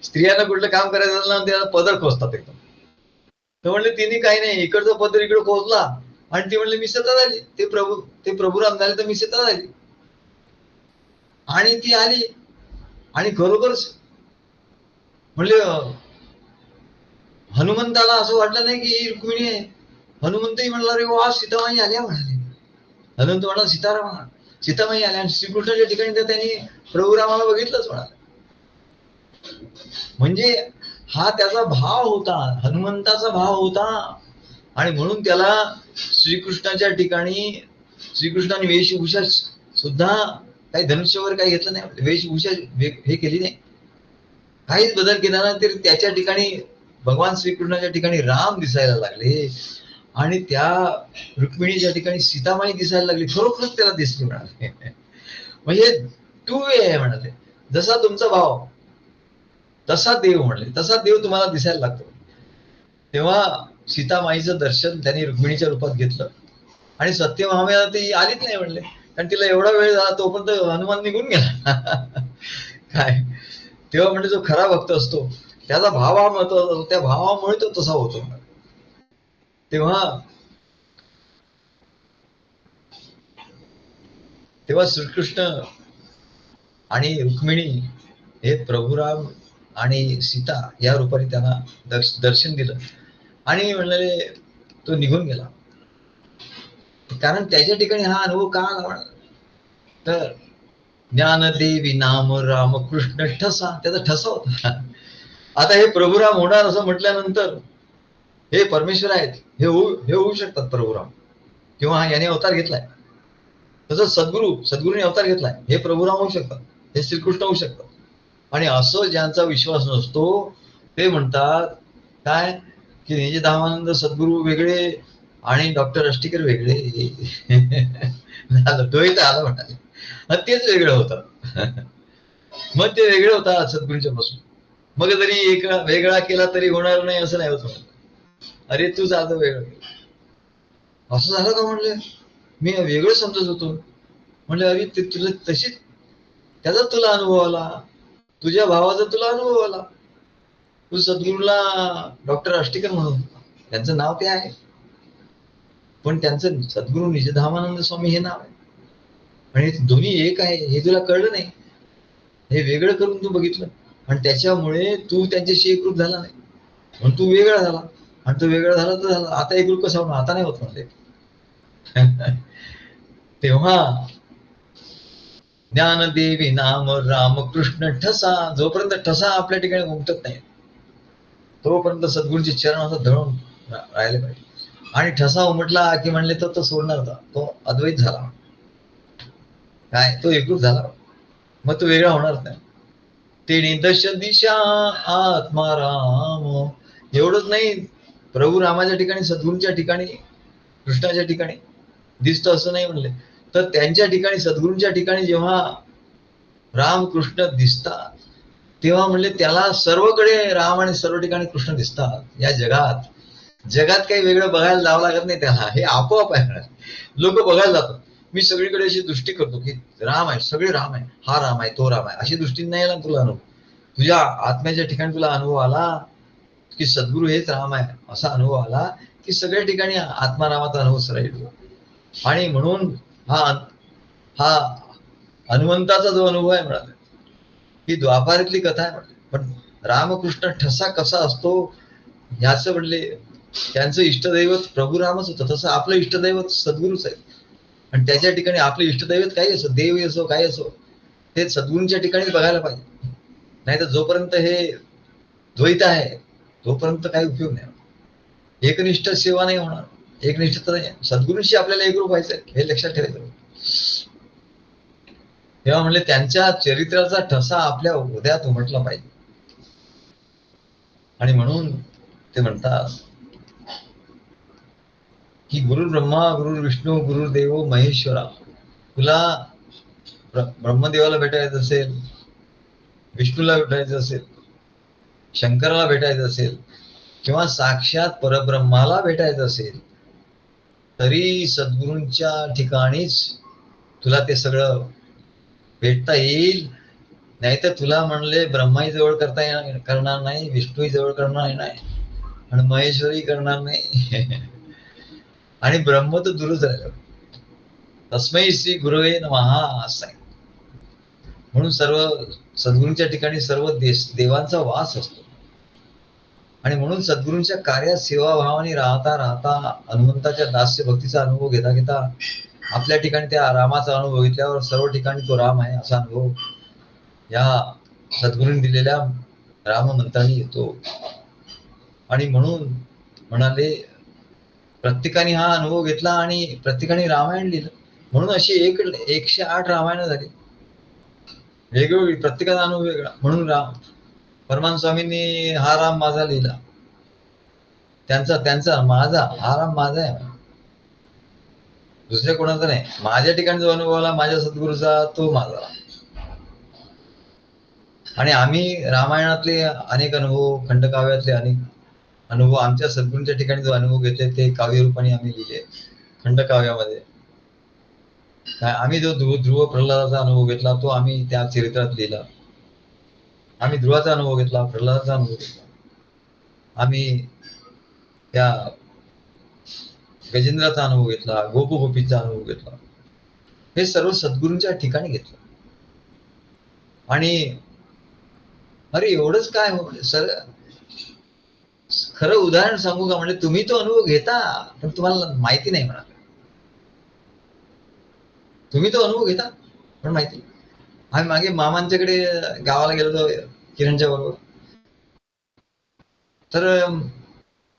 स्त्रियांना कुठलं काम करायचं असलं ना त्याला पदर खोचतात एकदम. तर म्हणले तिने काही नाही, इकडचा पदर इकडे खोचला आणि ती म्हणले मी सीता झाली. ते प्रभुराम झाले तर मी सीता झाली. आणि ती आली आणि खरोखरच म्हणले हनुमंताला असं वाटलं नाही की ही रुक्मिणी आहे. हनुमंतही म्हणला रे वा सीतामाई आल्या म्हणाले. हनुमंत म्हणाला सीताराम सीतामाई आल्या. आणि श्रीकृष्णाच्या ठिकाणी तर त्यांनी प्रभुरामाला बघितलंच म्हणाले. म्हणजे हा त्याचा भाव होता, हनुमंताचा भाव होता. आणि म्हणून त्याला श्रीकृष्णाच्या ठिकाणी श्रीकृष्णाने वेशभूषा सुद्धा काही धनुष्य वगैरे काही घेतलं नाही, वेशभूषा हे केली नाही, काहीच बदल केला नाही. तरी त्याच्या ठिकाणी भगवान श्रीकृष्णाच्या ठिकाणी राम दिसायला लागले आणि त्या रुक्मिणीच्या ठिकाणी सीतामाई दिसायला लागली. खरोखरच त्याला दिसली म्हणाले. म्हणजे टू वे आहे म्हणाले. जसा तुमचा भाव तसा देव म्हणले, तसा देव तुम्हाला दिसायला लागतो. तेव्हा सीतामाईचं दर्शन त्यांनी रुक्मिणीच्या रूपात घेतलं आणि सत्यभामेला ती आलीच नाही म्हणले, कारण तिला एवढा वेळ झाला तोपर्यंत हनुमान निघून गेला. काय तेव्हा म्हणजे जो खरा भक्त असतो त्याचा भाव हा महत्वाचा असतो, त्या भावामुळे तो तसा होतो. तेव्हा श्रीकृष्ण आणि रुक्मिणी हे प्रभुराम आणि सीता या रूपाने त्यांना दर्शन दिलं आणि म्हणले तो निघून गेला. कारण त्याच्या ठिकाणी हा अनुभव का आला तर ज्ञानदेवी नाम रामकृष्ण ठसा, त्याचा ठसा होता. आता हे प्रभुराम होणार असं म्हटल्यानंतर हे परमेश्वर आहेत, हे होऊ शकतात प्रभुराम, किंवा याने अवतार घेतलाय. तसं सद्गुरूने अवतार घेतलाय, हे प्रभुराम होऊ शकतात, हे श्रीकृष्ण होऊ शकतात. आणि असं ज्यांचा विश्वास नसतो ते म्हणतात काय की निजधामानंद सद्गुरू वेगळे आणि डॉक्टर अष्टीकर वेगळे. द्वैत आलं म्हणाले, तेच वेगळं होतं. मग ते वेगळे होतात सद्गुरूंच्या पासून. मग जरी एक वेगळा केला तरी होणार नाही असं नाही होत. अरे तू जातो वेगळं असं झालं का म्हणले, मी वेगळं समजत होतो. म्हणले अरे ते तुला तशीच त्याचा तुला अनुभव आला, तुझ्या भावाचा तुला अनुभव आला. तू सद्गुरूला डॉक्टर अष्टीकर म्हणून त्यांचं नाव ते आहे, पण त्यांचं सद्गुरू निजधामानंद स्वामी हे नाव आहे. आणि दोन्ही एक आहे हे तुला कळलं नाही, हे वेगळं करून तू बघितलं आणि त्याच्यामुळे तू त्यांच्याशी एकरूप झाला नाही, म्हणून तू वेगळा झाला. आणि तो वेगळा झाला तर झाला, आता एकरूप कसा होणार, आता नाही होत म्हणते. तेव्हा ज्ञानदेवी नाम रामकृष्ण ठसा, जोपर्यंत ठसा आपल्या ठिकाणी उमटत नाही तोपर्यंत सद्गुरूंचे चरण असं धरून राहिले पाहिजे. आणि ठसा उमटला की म्हणले तो सोडणार होता, तो अद्वैत झाला, काय तो एकरूप झाला, मग तो वेगळा होणार नाही. ते निदश दिशा आत्मा राम. एवढंच नाही, प्रभू रामाच्या ठिकाणी सद्गुरूंच्या ठिकाणी कृष्णाच्या ठिकाणी दिसतं असं नाही म्हणले, तर त्यांच्या ठिकाणी सद्गुरूंच्या ठिकाणी जेव्हा राम कृष्ण दिसतात तेव्हा म्हणले त्याला सर्वकडे राम आणि सर्व ठिकाणी कृष्ण दिसतात. या जगात काही वेगळं बघायला जावं लागत नाही त्याला, हे आपोआप आहे. लोक बघायला जातात, मी सगळीकडे अशी दृष्टी करतो की राम आहे, सगळे राम आहे, हा राम आहे, तो राम आहे, अशी दृष्टी नाही आला तुला अनुभव. तुझ्या आत्म्याच्या ठिकाणी तुला अनुभव आला की सद्गुरू हेच राम आहे, असा अनुभव आला की सगळ्या ठिकाणी आत्मारामाचा अनुभव सरायला. आणि म्हणून हा हनुमंताचा जो अनुभव आहे म्हणाला, ही द्वापारातली कथा आहे म्हटली. पण रामकृष्ण ठसा कसा असतो ह्याच म्हणले, त्यांचं इष्टदैवत प्रभू रामच होतं, तसं आपलं इष्टदैवत सद्गुरूच आहे. आणि त्याच्या ठिकाणी आपले इष्टदैवत काही असो, देव असो काही असो, हे सद्गुरूंच्या ठिकाणीच बघायला पाहिजे. नाही तर जोपर्यंत हे द्वैत आहे तोपर्यंत काही उपयोग नाही. एकनिष्ठ सेवा नाही होणार. एकनिष्ठ नाही, सद्गुरूंशी आपल्याला एकरूप व्हायचंय हे लक्षात ठेवायचं. तेव्हा म्हणले त्यांच्या चरित्राचा ठसा आपल्या हृदयात उमटला पाहिजे. आणि म्हणून ते म्हणतात की गुरु ब्रह्मा गुरु विष्णू गुरुदेव महेश्वरा. तुला ब्रह्मदेवाला भेटायचं असेल, विष्णूला भेटायचं असेल, शंकराला भेटायचं असेल किंवा साक्षात परब्रह्माला भेटायचं असेल तरी सद्गुरूंच्या ठिकाणीच तुला ते सगळं भेटता येईल. नाहीतर तुला म्हणले ब्रह्माही जवळ करणार नाही, विष्णूही जवळ करणार नाही आणि महेश्वरी करणार नाही आणि ब्रह्म तर दूरच राहिलं. तस्मै श्री गुरुवे नमः असं आहे. म्हणून सर्व सद्गुरूंच्या ठिकाणी सर्व देवांचा वास असतो. आणि म्हणून सद्गुरूंच्या कार्यात सेवाभावाने राहता राहता हनुमंताच्या दास्य भक्तीचा अनुभव घेता घेता आपल्या ठिकाणी त्या रामाचा अनुभव घेतल्यावर सर्व ठिकाणी तो राम आहे असा अनुभव या सद्गुरूंनी दिलेल्या राम मंत्राने येतो. आणि म्हणून म्हणाले प्रत्येकाने हा अनुभव घेतला आणि प्रत्येकाने रामायण लिहिलं. म्हणून अशी 108 रामायण झाली, वेगवेगळी, प्रत्येकाचा अनुभव वेगळा. म्हणून परमानंद स्वामींनी हा राम माझा लिहिला, त्यांचा माझा हा राम माझा आहे, दुसऱ्या कोणाचा नाही. माझ्या ठिकाणी जो अनुभव आला माझ्या सद्गुरूचा तो माझा. आणि आम्ही रामायणातले अनेक अनुभव, खंडकाव्यातले अनेक अनुभव आमच्या सद्गुरूंच्या ठिकाणी जो अनुभव घेतले ते काव्यरूपाने आम्ही लिहिले खंडकाव्यामध्ये. आम्ही जो ध्रुव प्रल्हादाचा अनुभव घेतला तो आम्ही त्या चरित्रात लिहिला. आम्ही ध्रुवाचा अनुभव घेतला, प्रल्हादाचा अनुभव घेतला, आम्ही त्या गजेंद्राचा अनुभव घेतला, गोपीचा अनुभव घेतला. हे सर्व सद्गुरूंच्या ठिकाणी घेतलं. आणि अरे एवढंच काय हो सर, खरं उदाहरण सांगू का, म्हणजे तुम्ही तो अनुभव घेता पण तुम्हाला माहिती नाही म्हणा. तुम्ही तो अनुभव घेता पण माहिती नाही. आम्ही मागे मामांच्याकडे गावाला गेलो होतो किरणच्या बरोबर. तर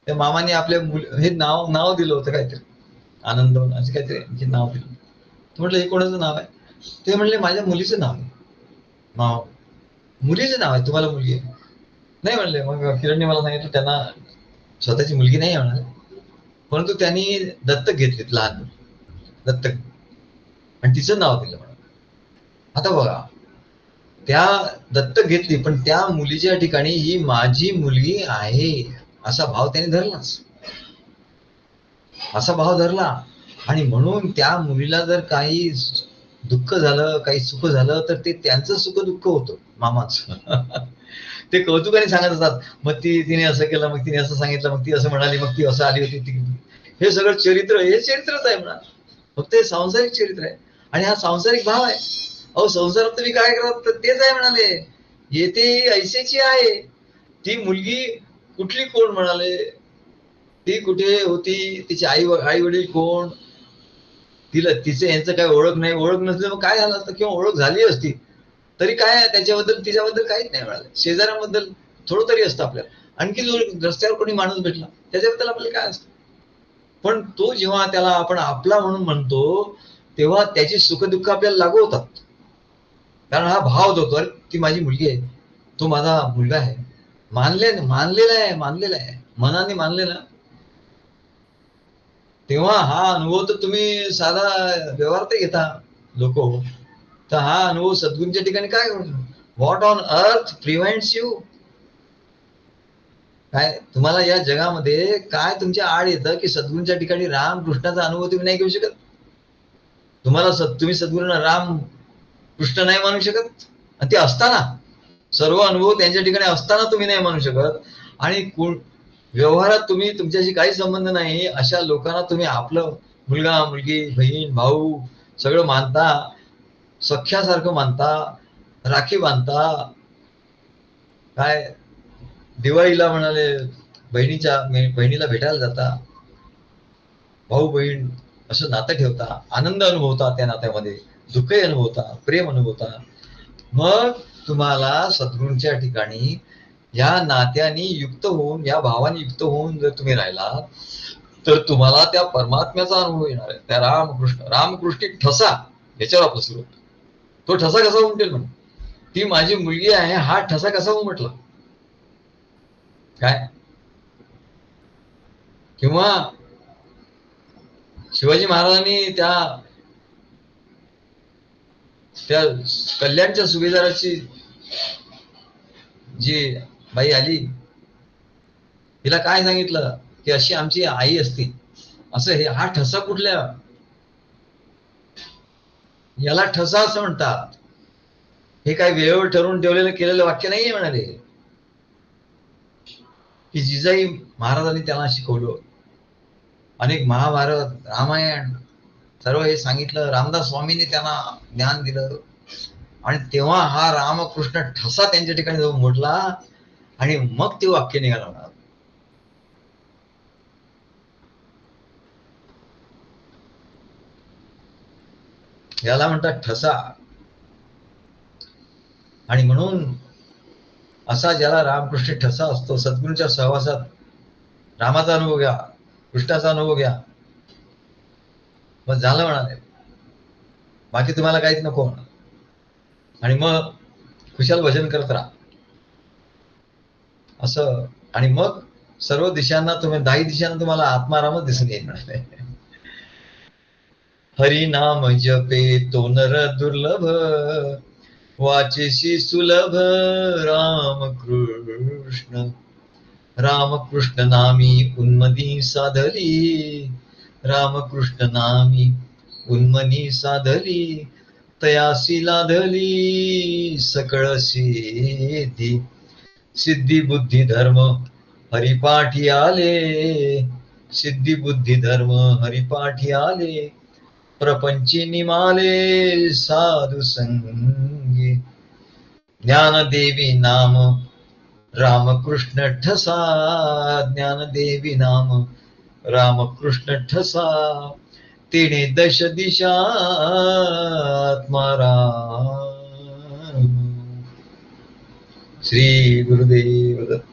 त्या मामाने आपल्या हे नाव दिलं होतं काहीतरी, आनंद असं काहीतरी नाव दिलं. म्हटलं हे कोणाचं नाव आहे? ते म्हणले माझ्या मुलीचं नाव आहे. मुलीचं नाव आहे? तुम्हाला मुलगी आहे? नाही म्हणले. मग किरणने मला सांगितलं त्यांना स्वतःची मुलगी नाही म्हणाले, परंतु त्यांनी दत्तक घेतलीत, लहान दत्तक, आणि तिचं नाव दिलं म्हणा. आता बघा, त्या दत्तक घेतली पण त्या मुलीच्या ठिकाणी ही माझी मुलगी आहे असा भाव त्याने धरलाच, असा भाव धरला. आणि म्हणून त्या मुलीला जर काही दुःख झालं, काही सुख झालं तर ते त्यांचं सुख दुःख होतं मामाचं. ते कौतुकाने सांगत असतात, मग तिने असं केलं, मग तिने असं सांगितलं, मग ती असं म्हणाली, मग ती असं आली होती. हे सगळं चरित्र, हे चरित्रच आहे म्हणा, फक्त हे सांसारिक चरित्र आहे. आणि हा सांसारिक भाव आहे. अहो संसारात तुम्ही काय करत तर तेच आहे म्हणाले, येते ऐसेची आहे. ती मुलगी कुठली कोण म्हणाले, ती कुठे होती, तिचे आई वडील कोण, तिचं यांचं काय ओळख नाही. ओळख नसली मग काय झालं असतं, किंवा ओळख झाली असती तरी काय त्याच्याबद्दल तिच्याबद्दल काहीच नाही म्हणाले. शेजाऱ्यांबद्दल थोडं तरी असतं आपल्याला, आणखी जो रस्त्यावर कोणी माणूस भेटला त्याच्याबद्दल आपल्याला काय असतं. पण तो जेव्हा त्याला आपण आपला म्हणून म्हणतो तेव्हा त्याची सुखदुःख आपल्याला लागू होतात. कारण हा भाव होतो, अरे ती माझी मुलगी आहे, तो माझा मुलगा आहे, मानलेला आहे मनाने मानलेला. तेव्हा हा अनुभव तर तुम्ही साधा व्यवहार ते घेता लोक, तर हा अनुभव सद्गुरूंच्या ठिकाणी काय होतो. What on earth prevents you, काय तुम्हाला या जगामध्ये काय तुमच्या आड येतं की सद्गुरूंच्या ठिकाणी राम कृष्णाचा अनुभव तुम्ही नाही घेऊ शकत. तुम्ही सद्गुरूंना राम कृष्ण नाही मानू शकत, आणि ते असताना सर्व अनुभव त्यांच्या ठिकाणी असताना तुम्ही नाही मानू शकत. आणि व्यवहारात तुम्ही तुमच्याशी काही संबंध नाही अशा लोकांना तुम्ही आपलं मुलगा मुलगी बहीण भाऊ सगळं मानता, सख्यासारखं मानता, राखी बांधता. काय दिवाळीला म्हणाले बहिणीला भेटायला जाता, भाऊ बहीण असं नातं ठेवता, आनंद अनुभवता, त्या नात्यामध्ये दुःखही अनुभवता, प्रेम अनुभवता. मग तुम्हाला सद्गुरूंच्या ठिकाणी या नात्याने युक्त होऊन, या भावाने युक्त होऊन जर तुम्ही राहिला तर तुम्हाला त्या परमात्म्याचा अनुभव येणार आहे. त्या रामकृष्ण ठसा याच्यावर आपलं सुरू होतं. तो ठसा कसा उमटेल म्हणे, ती माझी मुलगी आहे हा ठसा कसा उमटला काय. किंवा शिवाजी महाराजांनी त्या कल्याणच्या सुभेदाराची जी बाई आली तिला काय सांगितलं की अशी आमची आई असती, असं हे हा ठसा कुठल्या, याला ठसा असं म्हणतात. हे काय वेळेवर ठरवून ठेवलेलं केलेलं वाक्य नाहीये म्हणाले, की जिजाई महाराजांनी त्यांना शिकवलं. अनेक महाभारत, रामायण सर्व हे सांगितलं. रामदास स्वामींनी त्यांना ज्ञान दिलं. आणि तेव्हा हा रामकृष्ण ठसा त्यांच्या ठिकाणी जाऊन म्हटला आणि मग ते वाक्य निघालं. याला म्हणतात ठसा. आणि म्हणून असा ज्याला रामकृष्ण ठसा असतो, सद्गुरूंच्या सहवासात रामाचा अनुभव घ्या, कृष्णाचा अनुभव घ्या, मग झालं म्हणाले, बाकी तुम्हाला काहीच नको. आणि मग खुशाल भजन करत राहा असं. आणि मग सर्व दिशांना तुम्ही, 10 दिशांना तुम्हाला आत्मारामच दिसून येईल म्हणाले. हरिनाम जपे तो नर दुर्लभ, वाचेशी सुलभ रामकृष्ण. रामकृष्ण नामी उन्मनी साधली, रामकृष्ण नामी उन्मनी साधली, तयासी लाधली सकळ सिद्धी. सिद्धी बुद्धी धर्म हरिपाठी आले, सिद्धी बुद्धी धर्म हरिपाठी आले, प्रपंची निमाले साधू संगी. ज्ञानदेवी नाम रामकृष्ण ठसा, ज्ञानदेवी नाम रामकृष्ण ठसा, तिने दश दिशा आत्माराम. श्री गुरुदेव दत्त.